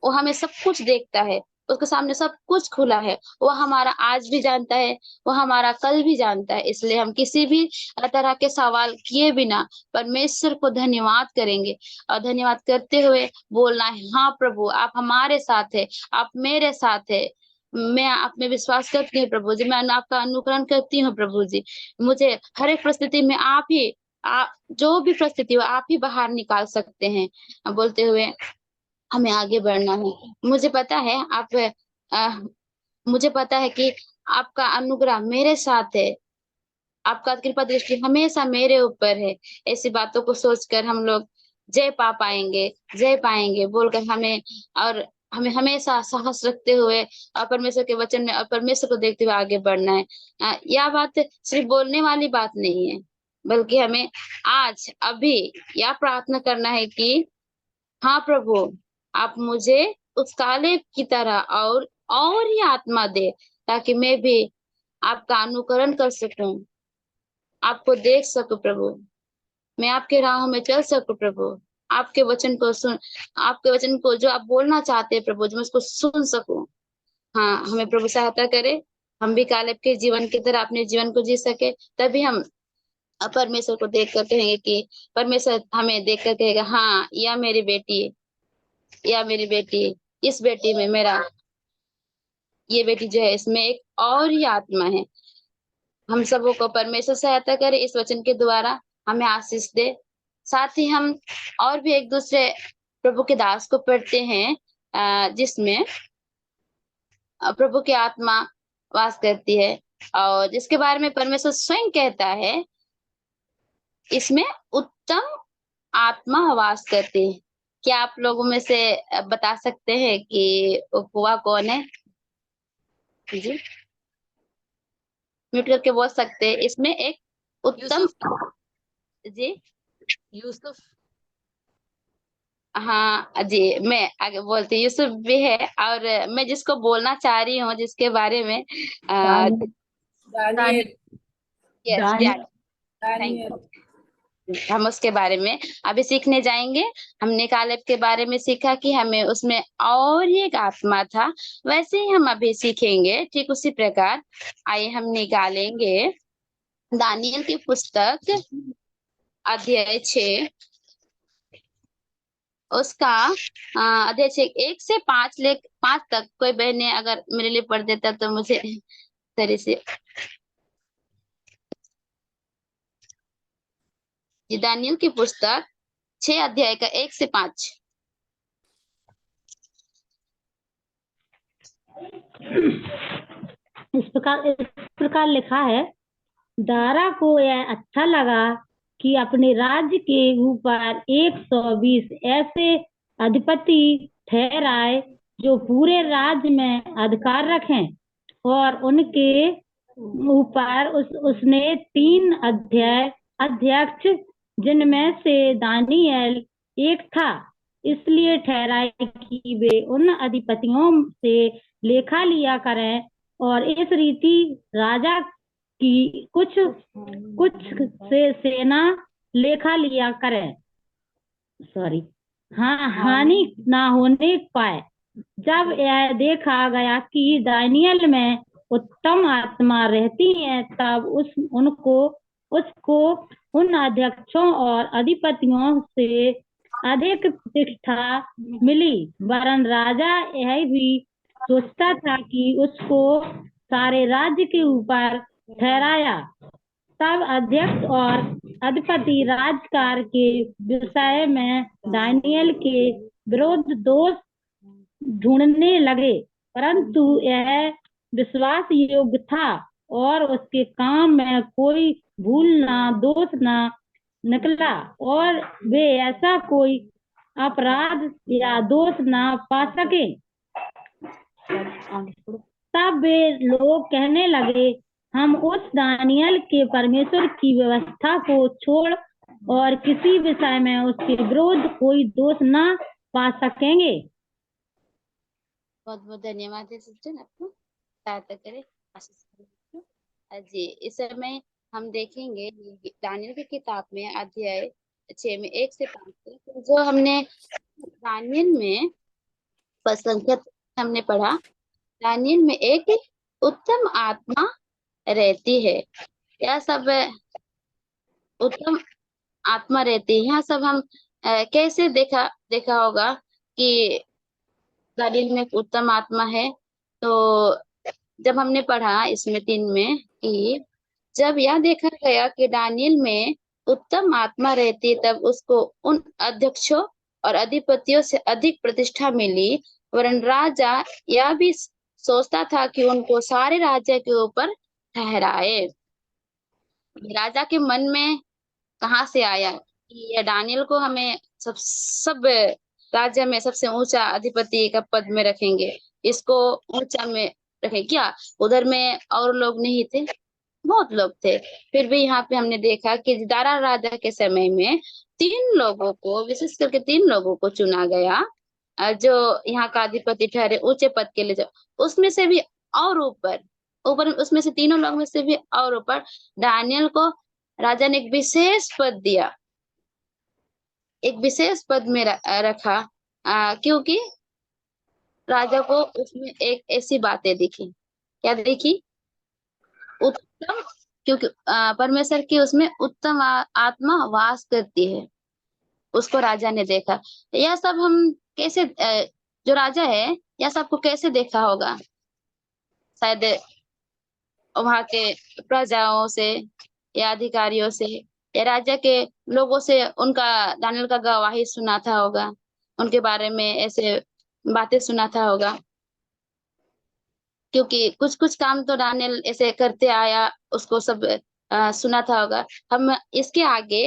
वो हमें सब कुछ देखता है, उसके सामने सब कुछ खुला है। वो हमारा आज भी जानता है, वो हमारा कल भी जानता है। इसलिए हम किसी भी तरह के सवाल किए बिना परमेश्वर को धन्यवाद करेंगे, और धन्यवाद करते हुए बोलना है, हाँ प्रभु आप हमारे साथ है, आप मेरे साथ है, मैं आप में विश्वास करती हूँ प्रभु जी, मैं आपका अनुकरण करती हूँ प्रभु जी। मुझे हर एक परिस्थिति में आप जो भी परिस्थिति हो आप ही बाहर निकाल सकते हैं, बोलते हुए हमें आगे बढ़ना है। मुझे पता है मुझे पता है कि आपका अनुग्रह मेरे साथ है, आपका कृपा दृष्टि हमेशा मेरे ऊपर है। ऐसी बातों को सोचकर हम लोग जय पाएंगे बोलकर हमें हमेशा साहस रखते हुए और परमेश्वर के वचन में और परमेश्वर को देखते हुए आगे बढ़ना है। यह बात सिर्फ बोलने वाली बात नहीं है, बल्कि हमें आज अभी यह प्रार्थना करना है कि हाँ प्रभु आप मुझे उस कालेब की तरह और ही आत्मा दे, ताकि मैं भी आपका अनुकरण कर सकूं, आपको देख सकूं प्रभु, मैं आपके राहों में चल सकूं प्रभु, आपके वचन को जो आप बोलना चाहते हैं प्रभु, जो मैं उसको सुन सकूं। हाँ, हमें प्रभु सहायता करे, हम भी कालेब के जीवन की तरह अपने जीवन को जी सके, तभी हम परमेश्वर को देख कर कहेंगे कि परमेश्वर हमें देख कर कहेगा, हाँ यह मेरी बेटी है, यह मेरी बेटी है, इस बेटी में मेरा, ये बेटी जो है इसमें एक और ही आत्मा है। हम सबों को परमेश्वर सहायता करे, इस वचन के द्वारा हमें आशीष दे। साथ ही हम और भी एक दूसरे प्रभु के दास को पढ़ते हैं, जिसमें प्रभु की आत्मा वास करती है, और जिसके बारे में परमेश्वर स्वयं कहता है, इसमें उत्तम आत्मा वास करती है। क्या आप लोगों में से बता सकते हैं कि वह कौन है? जी म्यूट करके बोल सकते हैं। इसमें एक उत्तम, जी यूसुफ। हाँ जी, मैं आगे बोलती हूँ। यूसुफ भी है, और मैं जिसको बोलना चाह रही हूँ, जिसके बारे में दानियल। Yes, thank you. हम उसके बारे में अभी सीखने जाएंगे। हमने कालेब के बारे में सीखा कि हमें उसमें और एक आत्मा था, वैसे ही हम अभी सीखेंगे ठीक उसी प्रकार। आइए हम निकालेंगे दानियल की पुस्तक अध्याय 6, उसका अध्याय 6 1 से 5 तक। कोई बहने अगर मेरे लिए पढ़ देता तो मुझे तरह से। दानियल की पुस्तक 6 अध्याय का 1 से 5। इस प्रकार लिखा है, दारा को यह अच्छा लगा कि अपने राज्य के ऊपर 120 ऐसे अधिपति ठहराए जो पूरे राज्य में अधिकार रखें, और उनके ऊपर उसने 3 अध्यक्ष, जिनमें से दानियल एक था, इसलिए ठहराए कि वे उन अधिपतियों से लेखा लिया करें, और इस रीति राजा की कुछ से सेना लेखा लिया करें, हानि ना होने पाए। जब यह देखा गया कि दानियल में उत्तम आत्मा रहती है, तब उसको उन अध्यक्षों और अधिपतियों से अधिक प्रतिष्ठा मिली, वरन राजा यह भी सोचता था कि उसको सारे राज्य के ऊपर ठहराया। तब अध्यक्ष और अधिपति राजकार के विषय में दानियल के विरुद्ध दोष ढूंढने लगे, परंतु यह विश्वास योग्य था और उसके काम में कोई भूल ना दोष ना निकला, और वे ऐसा कोई अपराध या दोष ना पा सके। तब वे लोग कहने लगे, हम उस दानियल के परमेश्वर की व्यवस्था को छोड़ और किसी विषय में उसके विरुद्ध कोई दोष ना पा सकेंगे। बहुत बहुत धन्यवाद है सिस्टर, आपको सहायता करे, आशीष करे। जी इस समय हम देखेंगे दानियल की किताब में अध्याय 6 में 1 से 5 तक, जो हमने दानियल में संख्या हमने पढ़ा। दानियल में एक उत्तम आत्मा रहती है, यह सब उत्तम आत्मा रहती है। यहाँ सब हम कैसे देखा होगा कि दानियल में एक उत्तम आत्मा है। तो जब हमने पढ़ा इसमें 3 में कि जब यह देखा गया कि दानियल में उत्तम आत्मा रहती, तब उसको उन अध्यक्षों और अधिपतियों से अधिक प्रतिष्ठा मिली, वरन राजा यह भी सोचता था कि उनको सारे राज्य के ऊपर ठहराए। राजा के मन में कहाँ से आया कि यह दानियल को हमें सब राज्य में सबसे ऊंचा अधिपति का पद में रखेंगे, इसको ऊंचा में रखें। क्या उधर में और लोग नहीं थे? बहुत लोग थे। फिर भी यहाँ पे हमने देखा कि दारा राजा के समय में 3 लोगों को, विशेष करके 3 लोगों को चुना गया, जो यहाँ का अधिपति ठहरे ऊंचे पद के लिए। जो उसमें से भी और ऊपर उसमें से तीनों लोग में से भी और ऊपर दानियल को राजा ने एक विशेष पद दिया, एक विशेष पद में रखा, क्योंकि राजा को उसमें एक ऐसी बातें दिखी। क्या दिखी? उत्तम क्योंकि परमेश्वर की उसमें उत्तम आत्मा वास करती है। उसको राजा ने देखा। यह सब हम कैसे जो राजा है यह सबको कैसे देखा होगा? शायद वहां के प्रजाओं से या अधिकारियों से या राज्य के लोगों से उनका दानियल का गवाही सुना था होगा, उनके बारे में ऐसे बातें सुना था होगा। क्योंकि कुछ कुछ काम तो दानियल ऐसे करते आया, उसको सब सुना था होगा। हम इसके आगे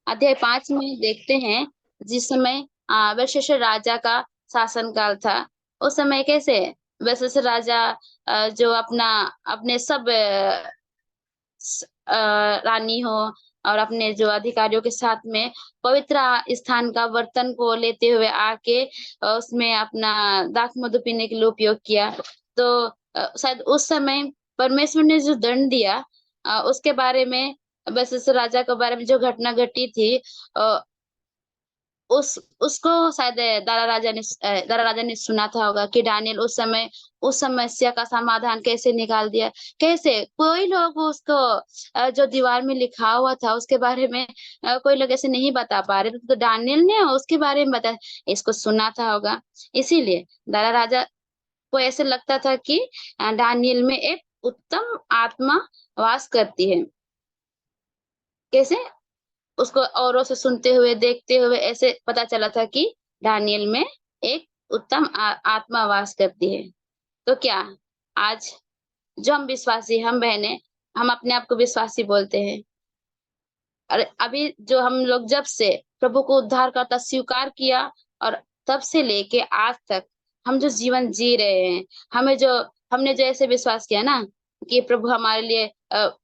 अध्याय 5 में देखते हैं, जिस समय बेलशस्सर राजा का शासन काल था। उस समय कैसे बेलशस्सर राजा जो अपने सब रानी हो और अपने जो अधिकारियों के साथ में पवित्र स्थान का बर्तन को लेते हुए आके उसमें अपना दाख मधु पीने के लिए उपयोग किया। तो शायद उस समय परमेश्वर ने जो दंड दिया उसके बारे में, बेलशस्सर राजा के बारे में जो घटना घटी थी उसको शायद दारा राजा ने सुना था होगा कि दानियल उस समय उस समस्या का समाधान कैसे निकाल दिया। कैसे कोई लोग उसको जो दीवार में लिखा हुआ था उसके बारे में कोई लोग ऐसे नहीं बता पा रहे, तो दानियल ने उसके बारे में बता इसको सुना था होगा। इसीलिए दारा राजा को ऐसे लगता था कि दानियल में एक उत्तम आत्मा वास करती है। कैसे उसको औरों से सुनते हुए देखते हुए ऐसे पता चला था कि दानियल में एक उत्तम आत्मा वास करती है। तो क्या आज जो हम विश्वासी, हम बहनें, हम अपने आप को विश्वासी बोलते हैं, और अभी जो हम लोग जब से प्रभु को उद्धारकर्ता स्वीकार किया और तब से लेके आज तक हम जो जीवन जी रहे हैं, हमने जो ऐसे विश्वास किया ना कि प्रभु हमारे लिए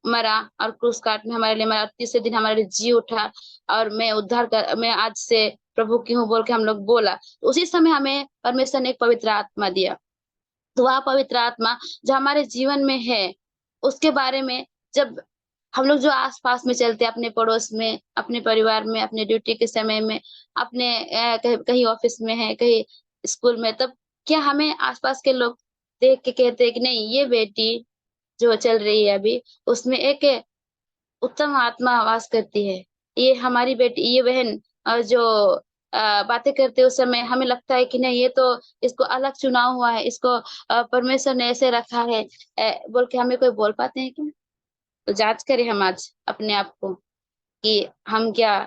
मरा और क्रूस काट में हमारे लिए मरा, तीसरे दिन हमारे लिए जी उठा और मैं आज से प्रभु की हूँ बोल के हम लोग बोला। उसी समय हमें परमेश्वर ने एक पवित्र आत्मा दिया। तो वह पवित्र आत्मा जो हमारे जीवन में है, उसके बारे में जब हम लोग जो आस-पास में चलते हैं, अपने पड़ोस में, अपने परिवार में, अपने ड्यूटी के समय में, अपने कहीं ऑफिस में है, कहीं स्कूल में, तब क्या हमें आस-पास के लोग देख के कहते हैं कि नहीं, ये बेटी जो चल रही है अभी, उसमें एक उत्तम आत्मा वास करती है। ये हमारी बेटी, ये बहन जो बातें करते उस समय हमें लगता है कि नहीं, ये तो इसको अलग चुना हुआ है, इसको परमेश्वर ने ऐसे रखा है बोल के हमें कोई बोल पाते हैं क्या? तो जांच करें हम आज अपने आप को कि हम क्या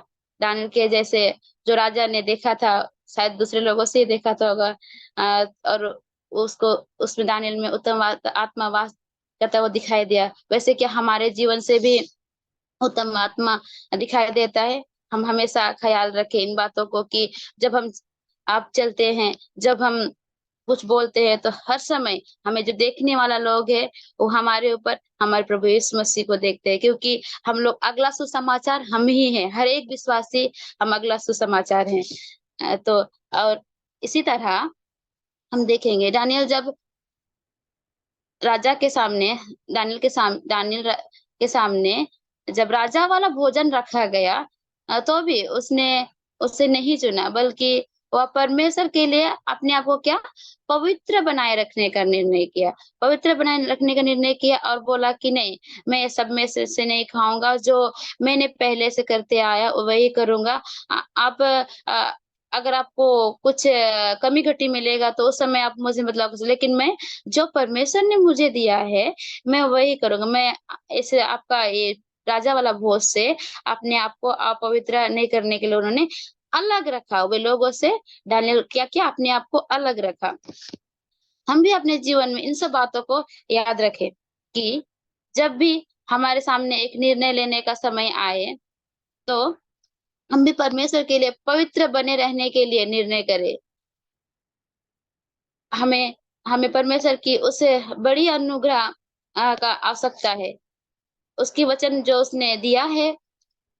दानियल के जैसे जो राजा ने देखा था, शायद दूसरे लोगों से ही देखा था होगा और उसको उसमें दानियल में उत्तम आत्मा वास करता हुआ दिखाई दिया। वैसे क्या हमारे जीवन से भी उत्तम आत्मा दिखाई देता है? हम हमेशा ख्याल रखें इन बातों को कि जब आप चलते हैं, जब हम कुछ बोलते हैं, तो हर समय हमें जो देखने वाला लोग है वो हमारे ऊपर हमारे प्रभु यीशु मसीह को देखते हैं, क्योंकि हम लोग अगला सुसमाचार हम ही हैं। हर एक विश्वासी हम अगला सुसमाचार हैं। तो और इसी तरह हम देखेंगे दानियल जब राजा के सामने दानियल के सामने जब राजा वाला भोजन रखा गया तो भी उसने उसे नहीं चुना, बल्कि वह परमेश्वर के लिए अपने आप को क्या पवित्र बनाए रखने का निर्णय किया। पवित्र बनाए रखने का निर्णय किया और बोला कि नहीं, मैं ये सब में से नहीं खाऊंगा, जो मैंने पहले से करते आया वही करूंगा। आप अगर आपको कुछ कमी घटी मिलेगा तो उस समय आप मुझे मतलब, लेकिन मैं जो परमेश्वर ने मुझे दिया है मैं वही करूंगा। मैं ऐसे आपका ये राजा वाला भोज से अपने आप को अपवित्र नहीं करने के लिए उन्होंने अलग रखा, वे लोगों से दानियल क्या किया, अपने आप को अलग रखा। हम भी अपने जीवन में इन सब बातों को याद रखें कि जब भी हमारे सामने एक निर्णय लेने का समय आए तो हम भी परमेश्वर के लिए पवित्र बने रहने के लिए निर्णय करें। हमें हमें परमेश्वर की उस बड़ी अनुग्रह का आवश्यकता है। उसकी वचन जो उसने दिया है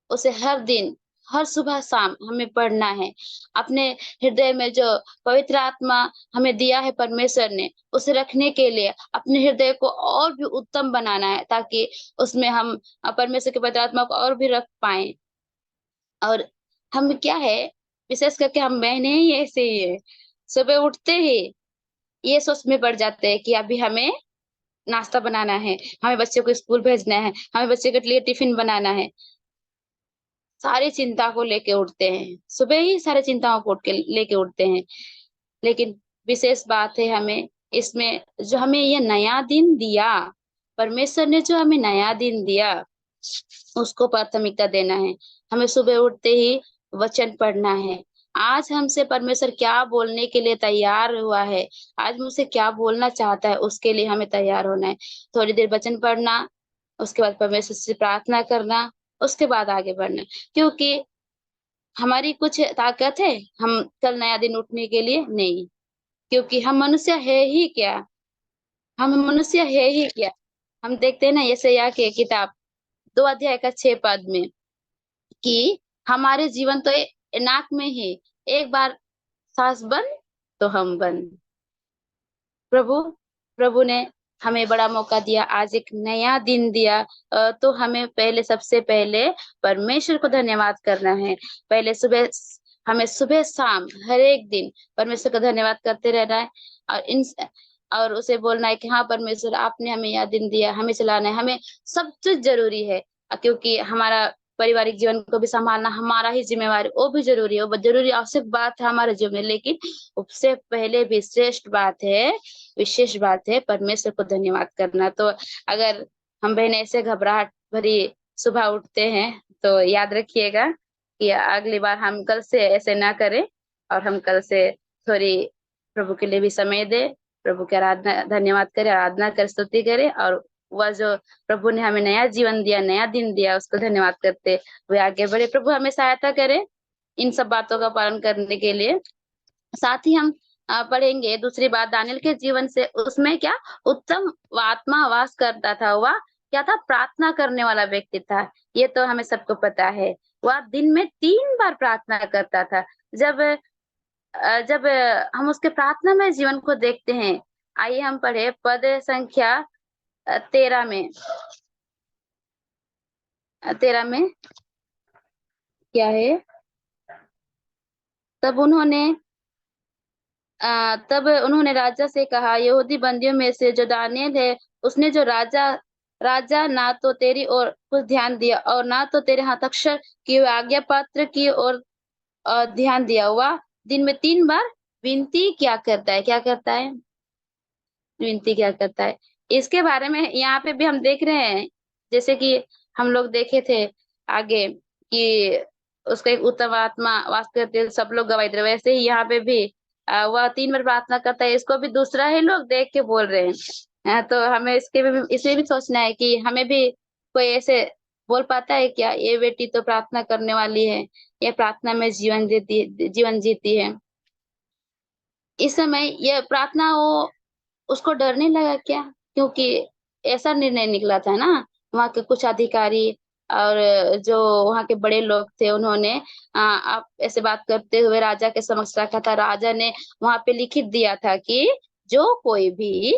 उसे हर दिन, हर सुबह शाम हमें पढ़ना है। अपने हृदय में जो पवित्र आत्मा हमें दिया है परमेश्वर ने, उसे रखने के लिए अपने हृदय को और भी उत्तम बनाना है, ताकि उसमें हम परमेश्वर की पवित्र आत्मा को और भी रख पाएं। और हम क्या है, विशेष करके हम बहनें ही ऐसे ही है, सुबह उठते ही ये सोच में पड़ जाते हैं कि अभी हमें नाश्ता बनाना है, हमें बच्चे को स्कूल भेजना है, हमें बच्चे के लिए टिफिन बनाना है। सारी चिंता को लेके उठते हैं, सुबह ही सारी चिंताओं को लेके उठते हैं। लेकिन विशेष बात है हमें इसमें, जो हमें ये नया दिन दिया, परमेश्वर ने जो हमें नया दिन दिया, उसको प्राथमिकता देना है। हमें सुबह उठते ही वचन पढ़ना है। आज हमसे परमेश्वर क्या बोलने के लिए तैयार हुआ है, आज मुझसे क्या बोलना चाहता है, उसके लिए हमें तैयार होना है। थोड़ी देर वचन पढ़ना, उसके बाद परमेश्वर से प्रार्थना करना, उसके बाद आगे बढ़ना। क्योंकि हमारी कुछ ताकत है हम कल नया दिन उठने के लिए? नहीं, क्योंकि हम मनुष्य है ही क्या, हम मनुष्य है ही क्या। हम देखते हैं ना यशायाह की किताब 2 अध्याय का 6 पद में कि हमारे जीवन तो नाक में है, एक बार सांस बंद तो हम बंद। प्रभु ने हमें बड़ा मौका दिया, आज एक नया दिन दिया, तो हमें पहले सबसे पहले परमेश्वर को धन्यवाद करना है। पहले हमें सुबह शाम हर एक दिन परमेश्वर का धन्यवाद करते रहना है और उसे बोलना है कि हाँ परमेश्वर, आपने हमें यह दिन दिया, हमें चलाना है, हमें सब चीज जरूरी है। क्योंकि हमारा पारिवारिक जीवन को भी संभालना हमारा ही जिम्मेवारी, वो भी जरूरी है, वो जरूरी आवश्यक बात है हमारे जीवन में। लेकिन उससे पहले भी श्रेष्ठ बात है, विशेष बात है परमेश्वर को धन्यवाद करना। तो अगर हम बहने ऐसे घबराहट भरी सुबह उठते हैं तो याद रखिएगा कि अगली बार हम कल से ऐसे ना करें, और हम कल से थोड़ी प्रभु के लिए भी समय दे, प्रभु की आराधना, धन्यवाद करें, आराधना कर, स्तुति करें, और वह जो प्रभु ने हमें नया जीवन दिया, नया दिन दिया, उसको धन्यवाद करते हुए आगे बढ़े। प्रभु हमें सहायता करे इन सब बातों का पालन करने के लिए। साथ ही हम पढ़ेंगे दूसरी बात दानियेल के जीवन से, उसमें क्या उत्तम आत्मा वास करता था, वह क्या था, प्रार्थना करने वाला व्यक्ति था। ये तो हमें सबको पता है, वह दिन में 3 बार प्रार्थना करता था। जब हम उसके प्रार्थना में जीवन को देखते हैं, आइए हम पढ़े पद संख्या 13 में। 13 में क्या है, तब उन्होंने राजा से कहा, यहूदी बंदियों में से जो दानियेल है, उसने जो राजा ना तो तेरी ओर कुछ ध्यान दिया और ना तो तेरे हस्ताक्षर की आज्ञा पत्र की ओर ध्यान दिया, हुआ दिन में 3 बार विनती क्या करता है, क्या करता है, विनती क्या करता है। इसके बारे में यहाँ पे भी हम देख रहे हैं, जैसे कि हम लोग देखे थे आगे कि उसका एक उत्तम आत्मा वास करते, सब लोग गवाही दे रहे, वैसे ही यहाँ पे भी वह 3 बार प्रार्थना करता है। इसको भी दूसरा ही लोग देख के बोल रहे हैं। तो हमें इसमें भी सोचना है कि हमें भी कोई ऐसे बोल पाता है क्या, ये बेटी तो प्रार्थना करने वाली है, ये प्रार्थना में जीवन जीती है। इस समय ये प्रार्थना उसको डर नहीं लगा क्या? क्योंकि ऐसा निर्णय निकला था ना, वहाँ के कुछ अधिकारी और जो वहाँ के बड़े लोग थे, उन्होंने आप ऐसे बात करते हुए राजा के समक्ष रखा था। राजा ने वहाँ पे लिखित दिया था कि जो कोई भी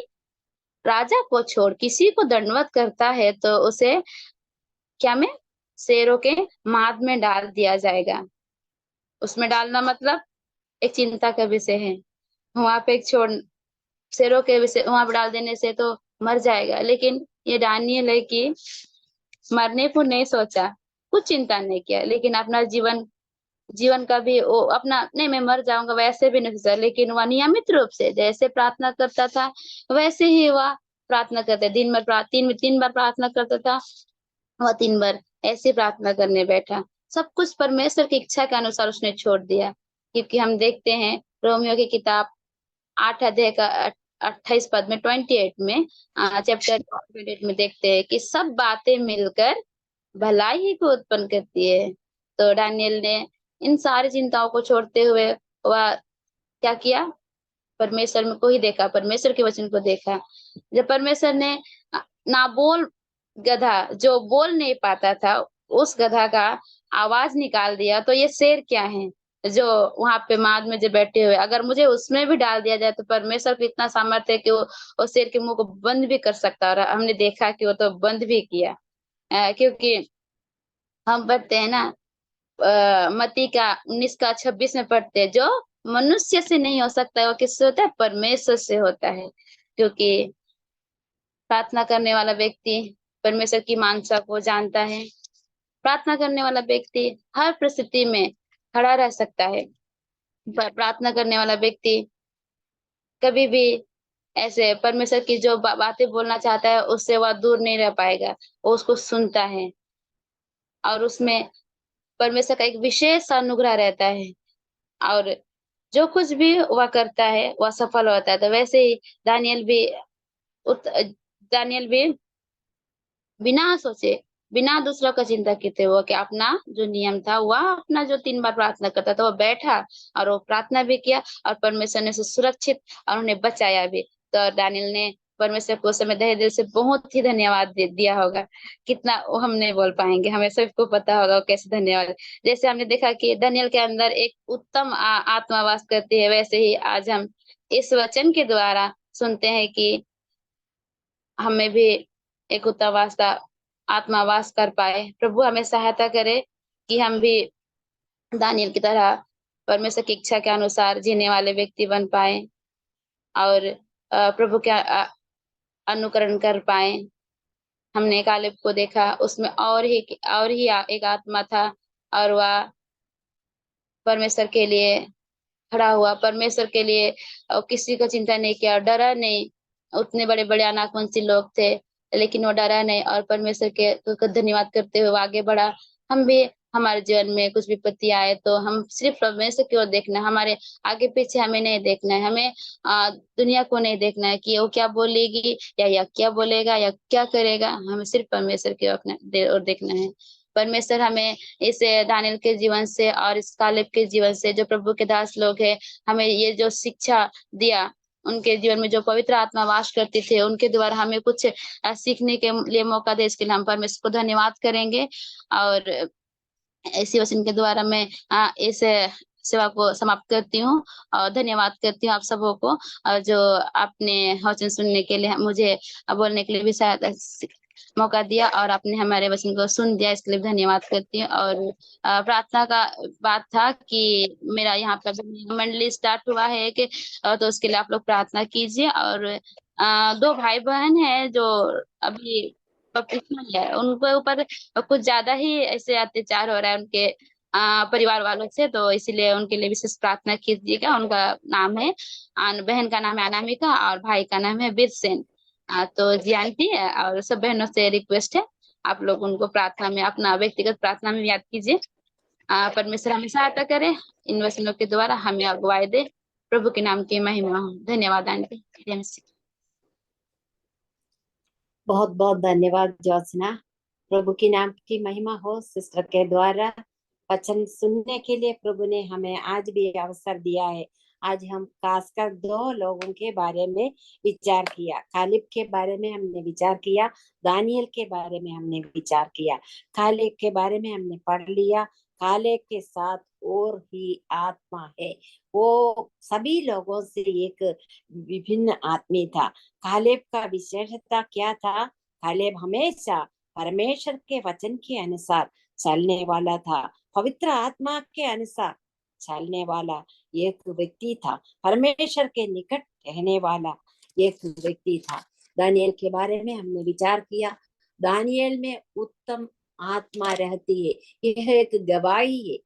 राजा को छोड़ किसी को दंडवत करता है तो उसे क्या में शेरों के माद में डाल दिया जाएगा। उसमें डालना मतलब एक चिंता का विषय है। वहाँ पे एक शेरों के विषय वहां पर डाल देने से तो मर जाएगा, लेकिन ये दानियेल है कि मरने को नहीं सोचा, कुछ चिंता नहीं किया, लेकिन अपना जीवन का भी वो अपना नहीं, मैं मर जाऊंगा वैसे भी नहीं सोचा, लेकिन वह नियमित रूप से जैसे प्रार्थना करता था वैसे ही वह प्रार्थना करता, दिन में 3 बार प्रार्थना करता था, वह 3 बार ऐसे प्रार्थना करने बैठा। सब कुछ परमेश्वर की इच्छा के अनुसार उसने छोड़ दिया। क्योंकि हम देखते हैं रोमियो की किताब 8 अध्याय का 28 पद में, 28 में, चैप्टर 28 में देखते हैं कि सब बातें मिलकर भलाई ही को उत्पन्न करती है। तो दानियेल ने इन सारी चिंताओं को छोड़ते हुए वह क्या किया, परमेश्वर में को ही देखा, परमेश्वर के वचन को देखा। जब परमेश्वर ने नाबोल गधा जो बोल नहीं पाता था, उस गधा का आवाज निकाल दिया, तो ये शेर क्या है जो वहां पे माद में जो बैठे हुए, अगर मुझे उसमें भी डाल दिया जाए तो परमेश्वर को इतना सामर्थ्य है कि वो शेर के मुंह को बंद भी कर सकता है। और हमने देखा कि वो तो बंद भी किया। क्योंकि हम पढ़ते हैं ना मत्ती का 19 का 26 में पढ़ते हैं, जो मनुष्य से नहीं हो सकता है वो किससे होता है, परमेश्वर से होता है। क्योंकि प्रार्थना करने वाला व्यक्ति परमेश्वर की मानसा को जानता है। प्रार्थना करने वाला व्यक्ति हर परिस्थिति में खड़ा रह सकता है। प्रार्थना करने वाला व्यक्ति कभी भी ऐसे परमेश्वर की जो बातें बोलना चाहता है उससे वह दूर नहीं रह पाएगा। वो उसको सुनता है और उसमें परमेश्वर का एक विशेष अनुग्रह रहता है और जो कुछ भी वह करता है वह सफल होता है। तो वैसे ही दानियल भी बिना सोचे, बिना दूसरों का चिंता किए वो कि अपना जो नियम था वह अपना जो 3 बार प्रार्थना करता था वो बैठा और वो प्रार्थना भी किया और परमेश्वर ने उसे सुरक्षित और उन्हें बचाया भी। तो दानियल ने परमेश्वर को उस समय तहे दिल से बहुत ही धन्यवाद दिया होगा। कितना वो हम नहीं बोल पाएंगे, हमें सबको पता होगा वो कैसे धन्यवाद। जैसे हमने देखा कि दानियल के अंदर एक उत्तम आत्मा वास करती है, वैसे ही आज हम इस वचन के द्वारा सुनते हैं कि हमें भी एक उत्तम आत्मा वास कर पाए। प्रभु हमें सहायता करे कि हम भी दानियल की तरह परमेश्वर की इच्छा के अनुसार जीने वाले व्यक्ति बन पाए और प्रभु के अनुकरण कर पाए। हमने कालेब को देखा, उसमें और ही एक आत्मा था और वह परमेश्वर के लिए खड़ा हुआ, परमेश्वर के लिए किसी को चिंता नहीं किया, डरा नहीं। उतने बड़े बड़े अनाकवंशी लोग थे लेकिन वो डरा नहीं और परमेश्वर के धन्यवाद करते हुए आगे बढ़ा। हम भी हमारे जीवन में कुछ विपत्ति आए तो हम सिर्फ परमेश्वर की ओर देखना है, हमारे आगे पीछे हमें नहीं देखना है, हमें दुनिया को नहीं देखना है कि वो क्या बोलेगी या क्या बोलेगा या क्या करेगा। हमें सिर्फ परमेश्वर की ओर देखना है। परमेश्वर हमें इस दानियल के जीवन से और इस कालेब के जीवन से, जो प्रभु के दास लोग हैं, हमें ये जो शिक्षा दिया, उनके जीवन में जो पवित्र आत्मा वास करती थे, उनके द्वारा हमें कुछ सीखने के लिए मौका दे, इसके लिए हम परमेश्वर को धन्यवाद करेंगे। और इसी वचन के द्वारा मैं इस सेवा को समाप्त करती हूँ और धन्यवाद करती हूँ आप सबों को, जो आपने वचन सुनने के लिए, मुझे बोलने के लिए भी सहायता मौका दिया और आपने हमारे वचन को सुन दिया, इसके लिए धन्यवाद करती हूँ। और प्रार्थना का बात था कि मेरा यहाँ पर मंडली स्टार्ट हुआ है कि तो उसके लिए आप लोग प्रार्थना कीजिए। और 2 भाई बहन है जो अभी बपतिस्मा है, उनके ऊपर कुछ ज्यादा ही ऐसे अत्याचार हो रहा है उनके परिवार वालों से, तो इसीलिए उनके लिए विशेष प्रार्थना कीजिएगा। उनका नाम है बहन का नाम है अनामिका और भाई का नाम है बीरसेन। तो जी आंटी और सब बहनों से रिक्वेस्ट है, आप लोग उनको प्रार्थना में, अपना व्यक्तिगत प्रार्थना में याद कीजिए। परमेश्वर हमें सहायता करे, इन वचनों के द्वारा हमें अगुवाई दे। प्रभु के नाम की महिमा हो। धन्यवाद आंटी। बहुत बहुत धन्यवाद ज्योत्सना। प्रभु की नाम की महिमा हो। सिस्टर के द्वारा वचन सुनने के लिए प्रभु ने हमें आज भी अवसर दिया है। आज हम खासकर 2 लोगों के बारे में विचार किया। कालेब के बारे में हमने विचार किया, दानियल के बारे में हमने विचार किया। कालेब के बारे में हमने पढ़ लिया, कालेब के साथ और ही आत्मा है, वो सभी लोगों से एक विभिन्न आत्मी था। कालेब का विशेषता क्या था? कालेब हमेशा परमेश्वर के वचन के अनुसार चलने वाला था, पवित्र आत्मा के अनुसार चलने वाला एक व्यक्ति था, परमेश्वर के निकट रहने वाला एक व्यक्ति था। दानियल के बारे में हमने विचार किया। दानियल में उत्तम आत्मा रहती है, यह एक गवाही है।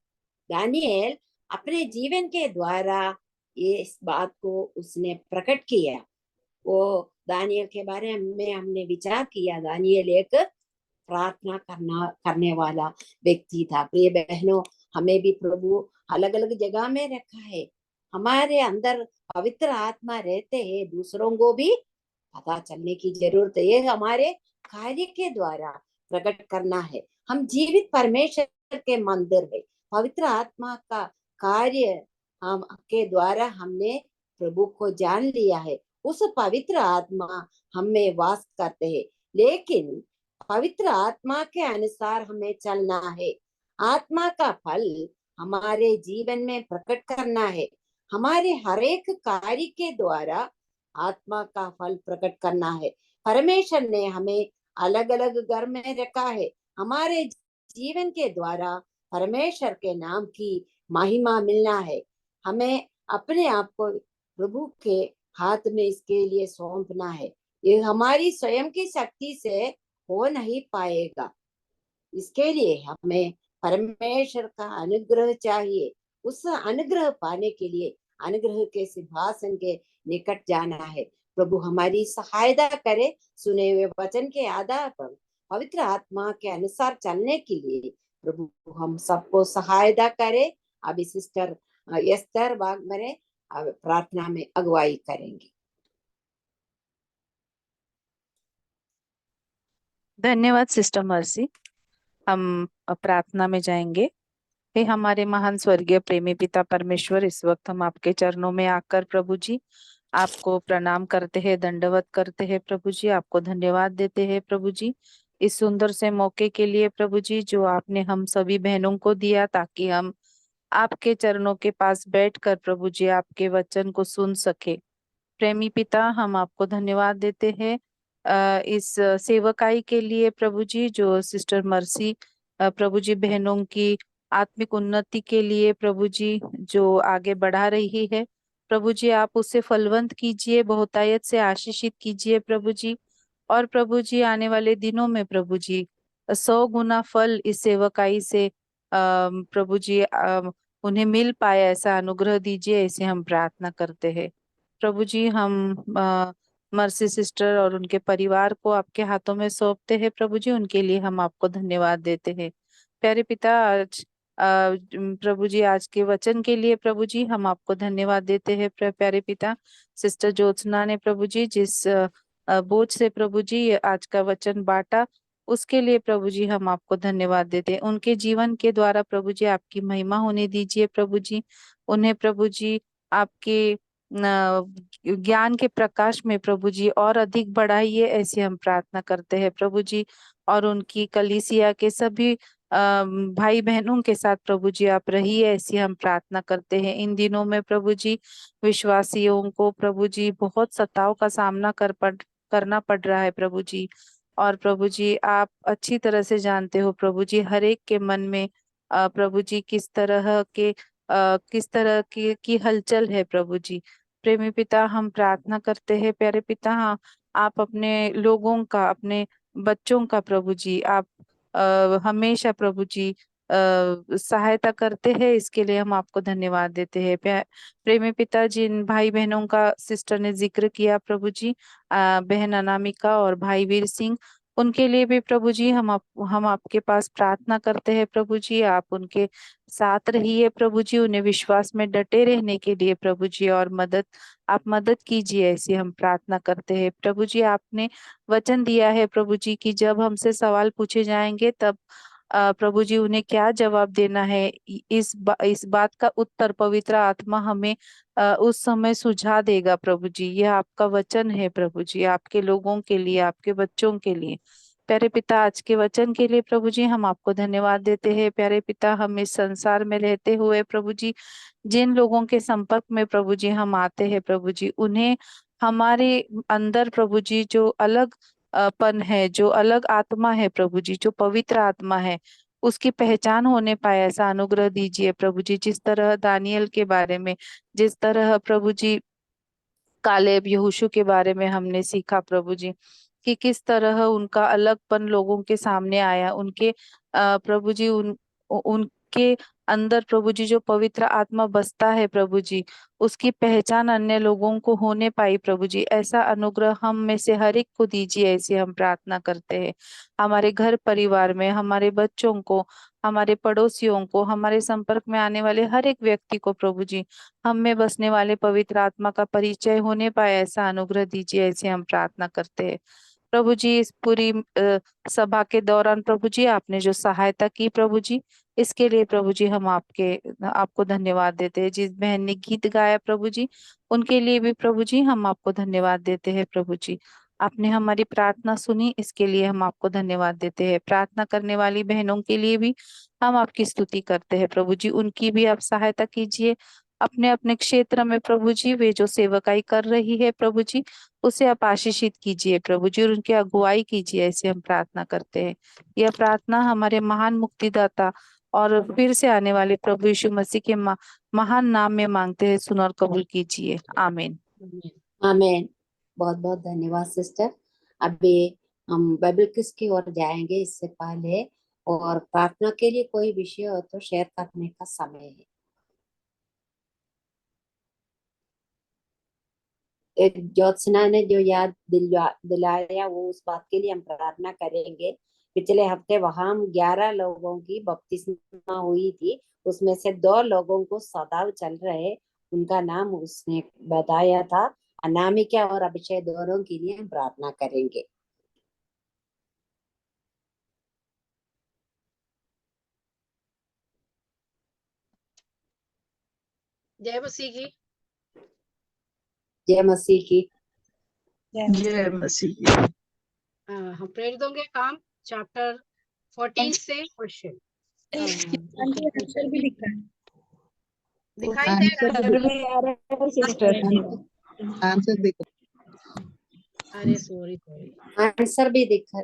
दानियल अपने जीवन के द्वारा ये इस बात को उसने प्रकट किया। वो दानियल के बारे में हमने विचार किया। दानियल एक प्रार्थना करने वाला व्यक्ति था। प्रिय बहनों, हमें भी प्रभु अलग अलग जगह में रखा है। हमारे अंदर पवित्र आत्मा रहते हैं, दूसरों को भी पता चलने की जरूरत है। ये हमारे कार्य के द्वारा प्रकट करना है। हम जीवित परमेश्वर के मंदिर है। पवित्र आत्मा का कार्य हम के द्वारा हमने प्रभु को जान लिया है। उस पवित्र आत्मा हमें वास करते हैं, लेकिन पवित्र आत्मा के अनुसार हमें चलना है। आत्मा का फल हमारे जीवन में प्रकट करना है। हमारे हर एक कार्य के द्वारा आत्मा का फल प्रकट करना है। परमेश्वर ने हमें अलग अलग घर में रखा है। हमारे जीवन के द्वारा परमेश्वर के नाम की महिमा मिलना है। हमें अपने आप को प्रभु के हाथ में इसके लिए सौंपना है। ये हमारी स्वयं की शक्ति से हो नहीं पाएगा। इसके लिए हमें परमेश्वर का अनुग्रह चाहिए। उस अनुग्रह पाने के लिए अनुग्रह के सिंहासन के निकट जाना है। प्रभु हमारी सहायता करे, सुने हुए वचन के आधार पर पवित्र आत्मा के अनुसार चलने के लिए प्रभु हम सबको सहायता करे। अभी सिस्टर एस्तर वाघमरे प्रार्थना में अगुवाई करेंगे। धन्यवाद सिस्टर मर्सी। हम प्रार्थना में जाएंगे। हे हमारे महान स्वर्गीय प्रेमी पिता परमेश्वर, इस वक्त हम आपके चरणों में आकर प्रभु जी आपको प्रणाम करते हैं, दंडवत करते हैं प्रभु जी, आपको धन्यवाद देते हैं प्रभु जी इस सुंदर से मौके के लिए प्रभु जी, जो आपने हम सभी बहनों को दिया ताकि हम आपके चरणों के पास बैठकर प्रभु जी आपके वचन को सुन सके। प्रेमी पिता, हम आपको धन्यवाद देते हैं इस सेवकाई के लिए प्रभु जी, जो सिस्टर मर्सी प्रभु जी बहनों की आत्मिक उन्नति के लिए प्रभु जी जो आगे बढ़ा रही है प्रभु जी, आप उसे फलवंत कीजिए, बहुतायत से आशीषित कीजिए प्रभु जी। और प्रभु जी आने वाले दिनों में प्रभु जी 100 गुना फल इस सेवकाई से प्रभु जी उन्हें मिल पाए, ऐसा अनुग्रह दीजिए, ऐसे हम प्रार्थना करते हैं प्रभु जी। हम मर्सी सिस्टर और उनके परिवार को आपके हाथों में सौंपते हैं प्रभु जी, उनके लिए हम आपको धन्यवाद देते हैं। प्यारे पिता, आज प्रभु जी आज के वचन के लिए प्रभु जी हम आपको धन्यवाद देते हैं। प्यारे पिता, सिस्टर ज्योत्सना ने प्रभु जी जिस बोझ से प्रभु जी आज का वचन बांटा, उसके लिए प्रभु जी हम आपको धन्यवाद देते हैं। उनके जीवन के द्वारा प्रभु जी आपकी महिमा होने दीजिए प्रभु जी। उन्हें प्रभु जी आपके ज्ञान के प्रकाश में प्रभु जी और अधिक बढ़ाइए, ऐसी हम प्रार्थना करते हैं प्रभु जी। और उनकी कलीसिया के सभी भाई बहनों के साथ प्रभु जी आप रहिए, ऐसी हम प्रार्थना करते हैं। इन दिनों में प्रभु जी विश्वासियों को प्रभु जी बहुत सताव का सामना करना पड़ रहा है प्रभु जी। और प्रभु जी आप अच्छी तरह से जानते हो प्रभु जी हर एक के मन में प्रभु जी किस तरह की हलचल है प्रभु जी। प्रेमी पिता, हम प्रार्थना करते हैं प्यारे पिता, हाँ आप अपने लोगों का, अपने बच्चों का प्रभु जी आप हमेशा प्रभु जी सहायता करते हैं, इसके लिए हम आपको धन्यवाद देते हैं। प्रेमी पिता, जिन भाई बहनों का सिस्टर ने जिक्र किया प्रभु जी, बहन अनामिका और भाई वीर सिंह, उनके लिए भी प्रभु जी हम आपके पास प्रार्थना करते हैं प्रभु जी, आप उनके साथ रहिए प्रभु जी, उन्हें विश्वास में डटे रहने के लिए प्रभु जी, और आप मदद कीजिए, ऐसी हम प्रार्थना करते हैं प्रभु जी। आपने वचन दिया है प्रभु जी कि जब हमसे सवाल पूछे जाएंगे तब प्रभु जी उन्हें क्या जवाब देना है, इस बात का उत्तर पवित्र आत्मा हमें उस समय सुझा देगा प्रभु जी। यह आपका वचन है प्रभु जी, आपके लोगों के लिए, आपके बच्चों के लिए। प्यारे पिता, आज के वचन के लिए प्रभु जी हम आपको धन्यवाद देते हैं। प्यारे पिता, हम इस संसार में रहते हुए प्रभु जी जिन लोगों के संपर्क में प्रभु जी हम आते हैं प्रभु जी, उन्हें हमारे अंदर प्रभु जी जो अलग पन है, जो अलग आत्मा है प्रभु जी, जो पवित्र आत्मा है, उसकी पहचान होने पाए, ऐसा अनुग्रह दीजिए प्रभु जी। जिस तरह दानियल के बारे में, जिस तरह प्रभु जी कालेब यहोशू के बारे में हमने सीखा प्रभु जी कि किस तरह उनका अलगपन लोगों के सामने आया, उनके प्रभु जी उनके अंदर प्रभु जी जो पवित्र आत्मा बसता है प्रभु जी, उसकी पहचान अन्य लोगों को होने पाई प्रभु जी। ऐसा अनुग्रह हम में से हर एक को दीजिए, ऐसी हम प्रार्थना करते हैं। हमारे घर परिवार में, हमारे बच्चों को, हमारे पड़ोसियों को, हमारे संपर्क में आने वाले हर एक व्यक्ति को प्रभु जी हम में बसने वाले पवित्र आत्मा का परिचय होने पाए, ऐसा अनुग्रह दीजिए, ऐसे हम प्रार्थना करते हैं प्रभु जी। इस पूरी सभा के दौरान प्रभु जी आपने जो सहायता की प्रभु जी, इसके लिए प्रभु जी हम आपको धन्यवाद देते हैं। जिस बहन ने गीत गाया प्रभु जी, उनके लिए भी प्रभु जी हम आपको धन्यवाद देते हैं प्रभु जी। आपने हमारी प्रार्थना सुनी, इसके लिए हम आपको धन्यवाद देते हैं। प्रार्थना करने वाली बहनों के लिए भी हम आपकी स्तुति करते हैं प्रभु जी, उनकी भी आप सहायता कीजिए अपने अपने क्षेत्र में प्रभु जी। वे जो सेवकाई कर रही है प्रभु जी, उसे आप आशीषित कीजिए प्रभु जी, और उनकी अगुवाई कीजिए, ऐसे हम प्रार्थना करते हैं। यह प्रार्थना हमारे महान मुक्तिदाता और फिर से आने वाले प्रभु यीशु मसीह के महान नाम में मांगते हैं, सुन और कबूल कीजिए, आमीन। आमीन। बहुत बहुत धन्यवाद सिस्टर। अभी हम बाइबल क्विज की ओर जाएंगे, इससे पहले और प्रार्थना के लिए कोई विषय हो तो शेयर करने का समय है। एक ज्योत्सना ने जो याद दिलाया वो उस बात के लिए हम प्रार्थना करेंगे। पिछले हफ्ते वहां 11 लोगों की बपतिस्मा हुई थी, उसमें से 2 लोगों को सदाव चल रहे, उनका नाम उसने बताया था। अनामिका और अभिषेक दोनों के लिए हम प्रार्थना करेंगे। जय मसीह की। जय मसीह की। जय मसीह। हम प्रेरितों के काम चैप्टर 14 से क्वेश्चन दिखाई दे रहा आंसर भी आ रहा है सिस्टर। आंसर देखो। अरे सॉरी आंसर भी दिख कोई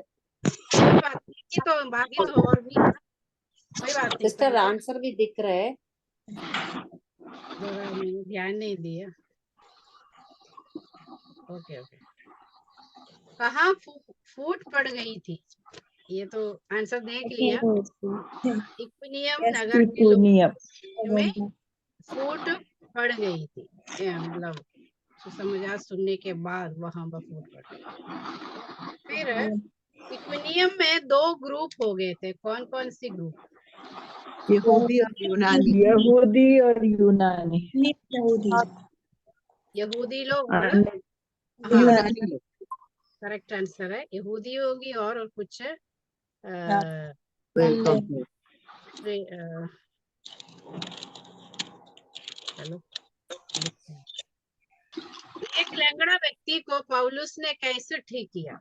बात नहीं, ये तो बाकी तो और भी है, कोई बात नहीं। सिस्टर, आंसर भी दिख रहे हैं। जरा मैंने ध्यान नहीं दिया। Okay okay. कहाँ फूट पड़ गई थी, ये तो आंसर देख लिया। इक्विनियम नगर के लोगों में फूट पड़ गई थी, मतलब सुसमाचार सुनने के बाद वहां पर फूट पड़ गई। फिर इक्विनियम में 2 ग्रुप हो गए थे। कौन कौन सी ग्रुप? यहूदी और यूनानी। यहूदी और यूनानी। यहूदी लोग, यूनानी लोग। करेक्ट आंसर है। यहूदी होगी और कुछ चलो। एक लंगड़ा व्यक्ति को पौलुस ने कैसे ठीक किया?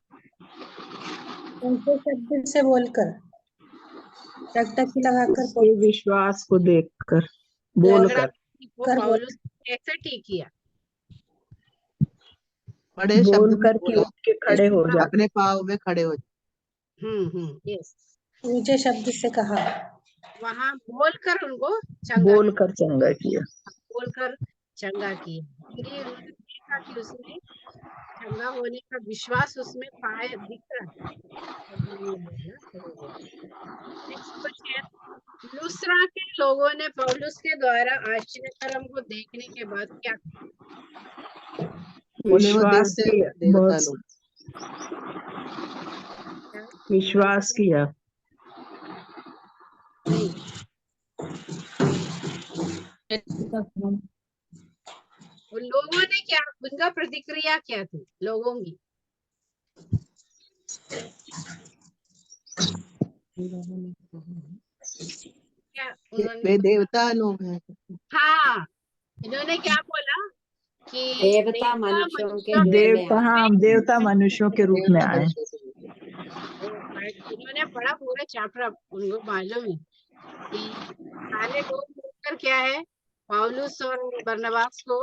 उनके शब्द से बोलकर, टकटकी लगाकर, विश्वास को देखकर, बोलकर। पौलुस ने कैसे ठीक किया? बड़े शब्द में उठ के खड़े हो जा, अपने पाँव में खड़े हो जा। यस। ऊंचे शब्द से कहा, वहां बोलकर उनको बोलकर चंगा किया। बोलकर चंगा किया। क्योंकि उन्होंने देखा कि उसने चंगा होने का विश्वास उसमें पाया, दिख रहा है। Next question. लुस्त्रा के लोगों ने पौलुस के द्वारा आश्चर्य कर्म को देखने के बाद क्या किया? विश्वास किया। नहीं, उन लोगों ने क्या, उनका प्रतिक्रिया क्या थी लोगों की? क्या उन्होंने? वे देवता लोग हैं। हाँ, इन्होंने क्या बोला कि देवता मनुष्यों के देवता मनुष्यों के रूप में आए। उन्होंने पढ़ा पूरा चैप्टर, उनको मालूम है कि सारे लोग मिलकर क्या है, पौलुस और बरनबास को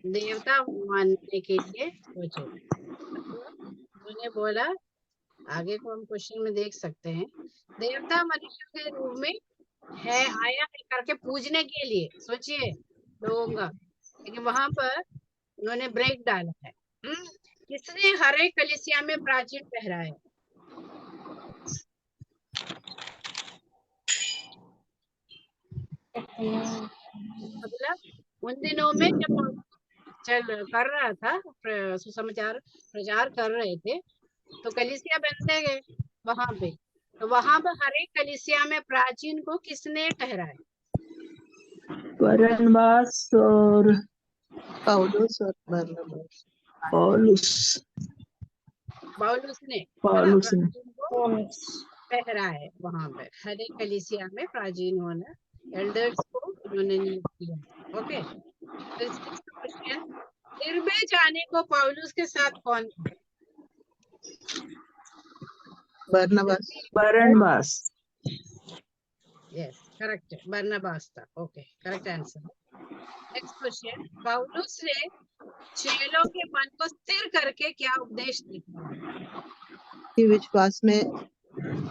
देवता मानने के लिए सोचे। उन्होंने बोला, आगे को हम क्वेश्चन में देख सकते हैं, देवता मनुष्य के रूप में है, आया है करके पूजने के लिए। सोचिए लोगों का, लेकिन वहां पर उन्होंने ब्रेक डाला है। किसने हरे कलीसिया में प्राचीन ठहराया? मतलब उन दिनों में जब चल कर रहा था, सुसमाचार प्रचार कर रहे थे, तो कलीसिया बनते गए वहां पे। तो वहां पर हरे कलीसिया में प्राचीन को किसने ठहराया? बरनबास और पौलुस और बरनबास। पौलुस ने ठहराया वहां पे हरे कलीसिया में प्राचीन होना, एल्डर्स को उन्होंने नियुक्त किया। Okay, question. दिरबे जाने को पौलुस के साथ कौन था? बरनबास। यस, करेक्ट है, बरनबास था। Okay, correct answer. Next question. पौलुस ने चेलों के मन को स्थिर करके क्या उपदेश दिया? कि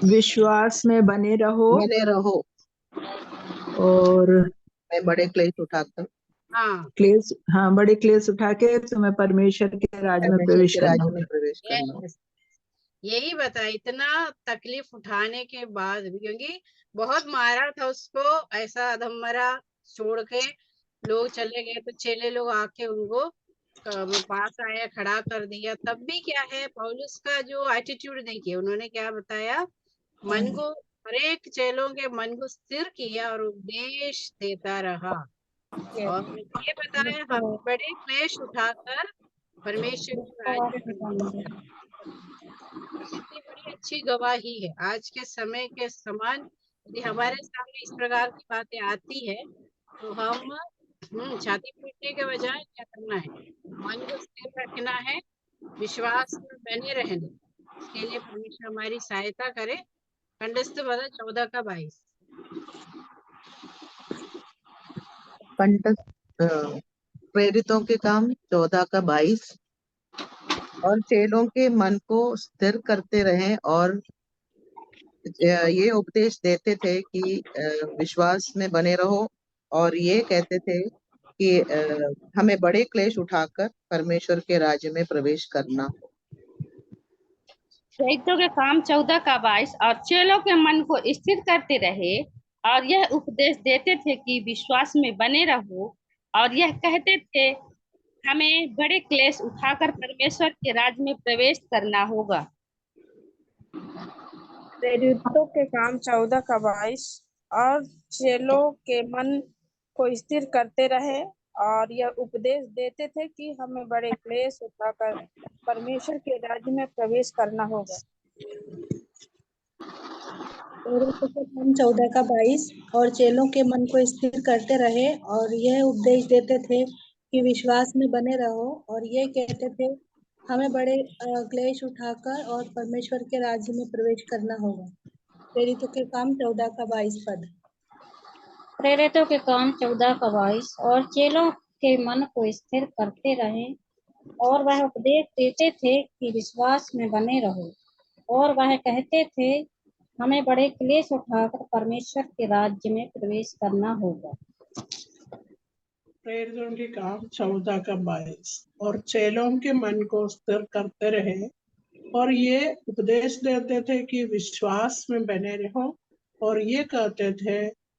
विश्वास में बने रहो और मैं बड़े क्लेश उठाकर हाँ क्लेश, हाँ, बड़े क्लेश उठा के तुम्हें परमेश्वर के राज में प्रवेश करना होगा। प्रवेश करना होगा। yes, यही बता, इतना तकलीफ उठाने के बाद भी, क्योंकि बहुत मारा था उसको, ऐसा अधमरा छोड़ के लोग चले गए, तो चेले लोग आके उनको पास आया, खड़ा कर दिया। तब भी क्या है, पौलुस का जो एटीट्यूड देखिए, उन्होंने क्या बताया, मन को, हर एक चेलों के मन को स्थिर किया और उपदेश देता रहा। और ये बताया, हम बड़े क्लेश उठाकर परमेश्वर के राज्य में प्रवेश करना। कितनी बड़ी अच्छी गवाही है। आज के समय के समान यदि हमारे सामने इस प्रकार की बातें आती है, तो हम छाती पीटने के बजाय क्या करना है, मन को स्थिर रखना है, विश्वास में बने रहने। इसके लिए परमेश्वर हमारी सहायता करे। कंठस्थ पद 14 का 22। प्रेरितों के काम 14 का 22। और चेलों के मन को स्थिर करते रहें और ये उपदेश देते थे कि विश्वास में बने रहो, और ये कहते थे कि हमें बड़े क्लेश उठाकर परमेश्वर के राज्य में प्रवेश करना हो। प्रेरितों के काम 14 का 22। और चेलों के मन को स्थिर करते रहे और यह उपदेश देते थे कि विश्वास में बने रहो, और यह कहते थे हमें बड़े क्लेश उठाकर परमेश्वर के राज्य में प्रवेश करना होगा। प्रेरितों के काम 14 का 22। और चेलों के मन को स्थिर करते रहे और यह उपदेश देते थे कि हमें बड़े क्लेश उठाकर परमेश्वर के राज्य में प्रवेश करना होगा। प्रेरितों के काम 14 का 22। और चेलों के मन को स्थिर करते रहे और यह उपदेश देते थे कि विश्वास में बने रहो, और ये कहते थे हमें बड़े क्लेश उठाकर और परमेश्वर के राज्य में प्रवेश करना होगा। प्रेरितों के काम 14 का 22 पद। प्रेरितों के काम 14 का 22। और चेलों के मन को स्थिर करते रहे और वह उपदेश देते थे कि विश्वास में बने रहो, और वह कहते थे हमें बड़े क्लेश उठाकर परमेश्वर के राज्य में प्रवेश करना होगा। प्रेरितों के काम 14 का 22। और चेलों के मन को स्थिर करते रहे और ये उपदेश देते थे कि विश्वास में बने रहो, और ये कहते थे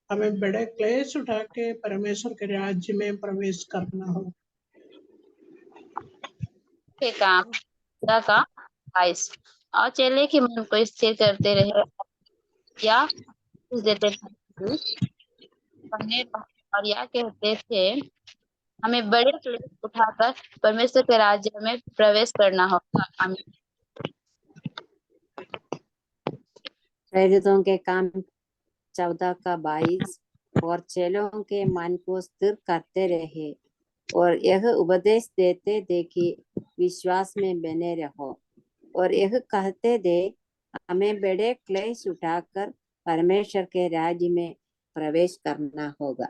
हमें बड़े क्लेश उठा के परमेश्वर के राज्य में प्रवेश करना हो। के काम 14 का 22। और चेले के मन को स्थिर करते रहे या देते थे और यह कहते थे हमें बड़े क्लेश उठाकर परमेश्वर के राज्य में प्रवेश करना होगा। आमीन। प्रेरितों के काम 14 का 22। और चेलों के मन को स्थिर करते रहे और यह उपदेश देते थे कि विश्वास में बने रहो, और यह कहते थे हमें बड़े क्लेश उठाकर परमेश्वर के राज्य में प्रवेश करना होगा।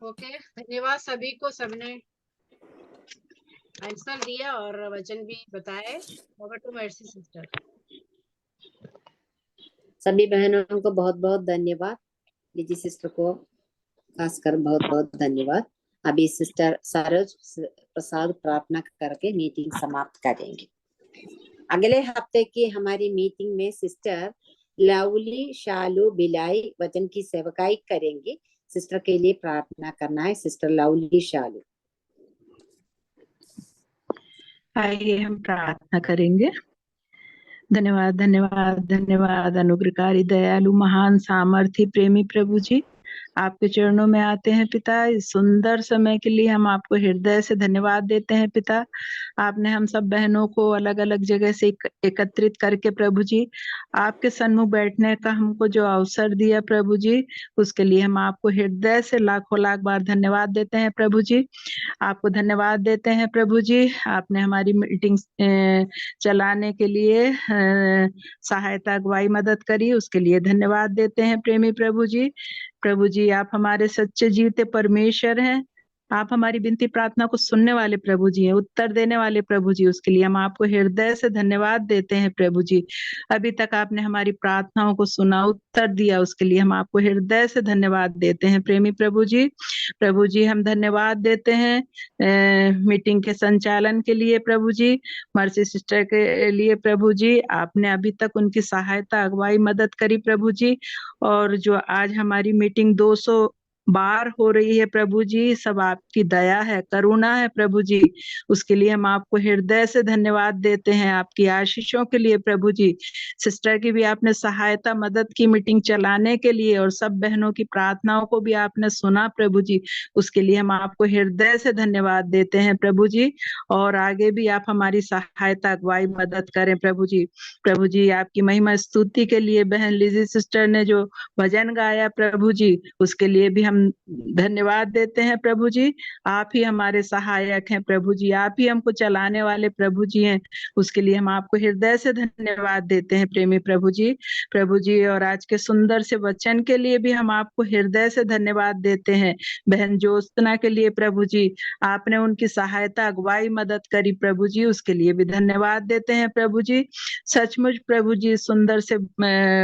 ओके, धन्यवाद सभी को, सबने आंसर दिया और वचन भी बताए। Over to mercy sister. सभी बहनों को बहुत बहुत धन्यवाद। लीजी सिस्टर को खासकर बहुत बहुत धन्यवाद। अभी सिस्टर सरोज प्रसाद प्रार्थना करके मीटिंग समाप्त करेंगे। अगले हफ्ते की हमारी मीटिंग में सिस्टर लवली शालू बिलाई वचन की सेवकाई करेंगी। सिस्टर के लिए प्रार्थना करना है। सिस्टर लवली शालू। आइए हम प्रार्थना करेंगे। धन्यवाद धन्यवाद धन्यवाद अनुग्रहकारी दयालु महान सामर्थी प्रेमी प्रभु जी, आपके चरणों में आते हैं पिता। इस सुंदर समय के लिए हम आपको हृदय से धन्यवाद देते हैं पिता। आपने हम सब बहनों को अलग अलग जगह से एकत्रित करके प्रभु जी आपके सन्मुख बैठने का हमको जो अवसर दिया प्रभु जी, उसके लिए हम आपको हृदय से लाखों लाख बार धन्यवाद देते हैं प्रभु जी। आपको धन्यवाद देते हैं प्रभु जी, आपने हमारी मीटिंग चलाने के लिए सहायता अगुवाई मदद करी, उसके लिए धन्यवाद देते हैं प्रेमी प्रभु जी। प्रभु जी आप हमारे सच्चे जीवते परमेश्वर हैं। आप हमारी विनती प्रार्थना को सुनने वाले प्रभु जी हैं, उत्तर देने वाले प्रभु जी, उसके लिए हम आपको हृदय से धन्यवाद देते हैं प्रभु जी। अभी तक आपने हमारी प्रार्थनाओं को सुना, उत्तर दिया, उसके लिए हम आपको हृदय से धन्यवाद देते हैं प्रेमी प्रभु जी। प्रभु जी हम धन्यवाद देते हैं मीटिंग के संचालन के लिए प्रभु जी, मर्सी सिस्टर के लिए प्रभु जी। आपने अभी तक उनकी सहायता, अगुवाई, मदद करी प्रभु जी, और जो आज हमारी मीटिंग 200 बार हो रही है प्रभु जी, सब आपकी दया है, करुणा है प्रभु जी। उसके लिए हम आपको हृदय से धन्यवाद देते हैं, आपकी आशीषों के लिए प्रभु जी। सिस्टर की भी आपने सहायता, मदद की मीटिंग चलाने के लिए, और सब बहनों की प्रार्थनाओं को भी आपने सुना प्रभु जी, उसके लिए हम आपको हृदय से धन्यवाद देते हैं प्रभु जी। और आगे भी आप हमारी सहायता, अगुवाई, मदद करें प्रभु जी। प्रभु जी आपकी महिमा स्तुति के लिए बहन लिजी सिस्टर ने जो भजन गाया प्रभु जी, उसके लिए भी हम धन्यवाद देते हैं प्रभु जी। आप ही हमारे सहायक हैं प्रभु जी, आप ही हमको चलाने वाले प्रभु जी हैं, उसके लिए हम आपको हृदय से धन्यवाद देते हैं प्रेमी प्रभु जी। प्रभु जी और आज के सुंदर से वचन के लिए भी हम आपको हृदय से धन्यवाद देते हैं। बहन ज्योत्सना के लिए प्रभु जी, आपने उनकी सहायता, अगुवाई, मदद करी प्रभु जी, उसके लिए भी धन्यवाद देते हैं प्रभु जी। सचमुच प्रभु जी सुंदर से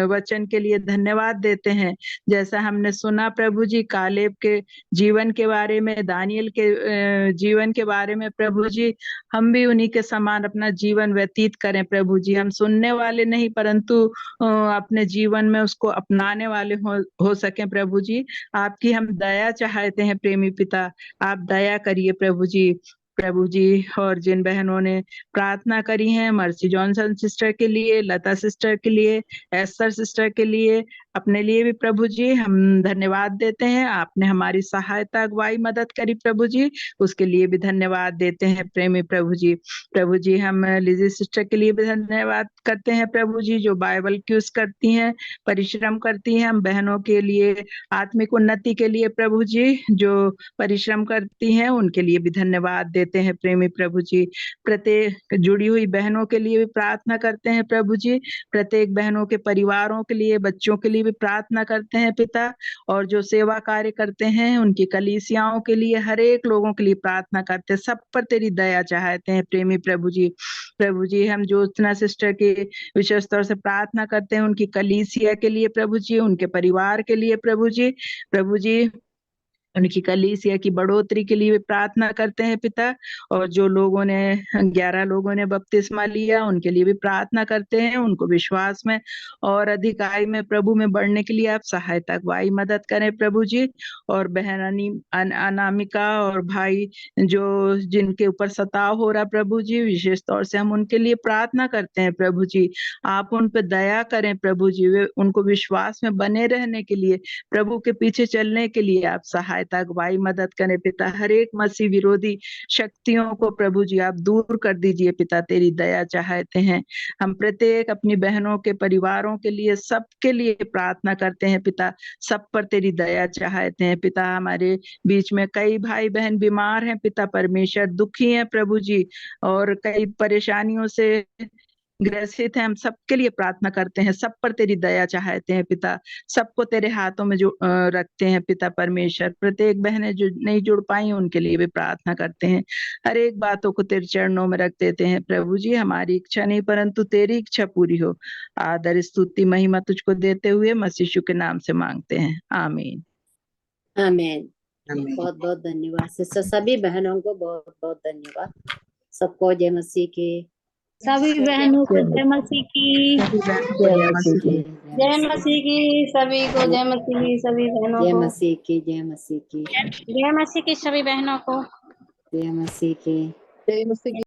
वचन के लिए धन्यवाद देते हैं। जैसा हमने सुना प्रभु जी कालेब के जीवन के बारे में, दानियल के जीवन के बारे में प्रभु जी, हम भी उन्हीं के समान अपना जीवन व्यतीत करें प्रभु जी। हम सुनने वाले नहीं परंतु अपने जीवन में उसको अपनाने वाले हो सकें प्रभु जी। आपकी हम दया चाहते हैं प्रेमी पिता, आप दया करिए प्रभु जी। प्रभु जी और जिन बहनों ने प्रार्थना करी है, मर्सी जॉनसन सिस्टर के लिए, लता सिस्टर के लिए, एस्तर सिस्टर के लिए, अपने लिए भी प्रभु जी हम धन्यवाद देते हैं। आपने हमारी सहायता, अगुवाई, मदद करी प्रभु जी, उसके लिए भी धन्यवाद देते हैं प्रेमी प्रभु जी। प्रभु जी हम लिजी सिस्टर के लिए भी धन्यवाद करते हैं प्रभु जी, जो बाइबल क्यूज करती हैं, परिश्रम करती हैं। हम बहनों के लिए, आत्मिक उन्नति के लिए प्रभु जी जो परिश्रम करती हैं, उनके लिए भी धन्यवाद देते हैं प्रेमी प्रभु जी। प्रत्येक जुड़ी हुई बहनों के लिए भी प्रार्थना करते हैं प्रभु जी, प्रत्येक बहनों के परिवारों के लिए, बच्चों के लिए भी प्रार्थना करते हैं पिता, और जो सेवा कार्य करते हैं उनकी कलीसियाओं के लिए, हर एक लोगों के लिए प्रार्थना करते हैं। सब पर तेरी दया चाहते हैं प्रेमी प्रभु जी। प्रभु जी हम ज्योत्सना सिस्टर के विशेष तौर से प्रार्थना करते हैं, उनकी कलीसिया के लिए प्रभु जी, उनके परिवार के लिए प्रभु जी। प्रभु जी उनकी कलीसिया की बढ़ोतरी के लिए भी प्रार्थना करते हैं पिता, और जो लोगों ने 11 लोगों ने बपतिस्मा लिया उनके लिए भी प्रार्थना करते हैं। उनको विश्वास में और अधिकाई में प्रभु में बढ़ने के लिए आप सहायता, अगुवाई, मदद करें प्रभु जी। और बहन अनामिका और भाई जो जिनके ऊपर सताव हो रहा प्रभु जी, विशेष तौर से हम उनके लिए प्रार्थना करते हैं प्रभु जी। आप उन पर दया करें प्रभु जी, वे उनको विश्वास में बने रहने के लिए, प्रभु के पीछे चलने के लिए आप सहायता, अगुवाई, मदद करें पिता। हर एक मसीह विरोधी शक्तियों को प्रभु जी आप दूर कर दीजिए पिता, तेरी दया चाहते हैं। हम प्रत्येक अपनी बहनों के परिवारों के लिए, सबके लिए प्रार्थना करते हैं पिता, सब पर तेरी दया चाहते हैं पिता। हमारे बीच में कई भाई बहन बीमार हैं पिता परमेश्वर, दुखी हैं प्रभु जी, और कई परेशानियों से ग्रसित है। हम सबके लिए प्रार्थना करते हैं, सब पर तेरी दया चाहते हैं पिता, सबको तेरे हाथों में जो रखते हैं पिता परमेश्वर। प्रत्येक बहनें जो नहीं जुड़ पाई उनके लिए भी प्रार्थना करते हैं। हर एक बातों को तेरे चरणों में रख देते हैं प्रभु जी। हमारी इच्छा नहीं परंतु तेरी इच्छा पूरी हो। आदर, स्तुति, महिमा तुझको देते हुए मसीह यीशु के नाम से मांगते हैं, आमीन। आमीन। बहुत बहुत धन्यवाद सिस्टर, सभी बहनों को बहुत बहुत धन्यवाद। सबको जय मसीह के, सभी बहनों को जय मसीह की, जय मसीह की, जय मसीह की, सभी को जय मसीह की, सभी बहनों जय को मसीह की, जय मसीह की, जय मसीह की, सभी बहनों को जय मसीह की। जय मसीह की।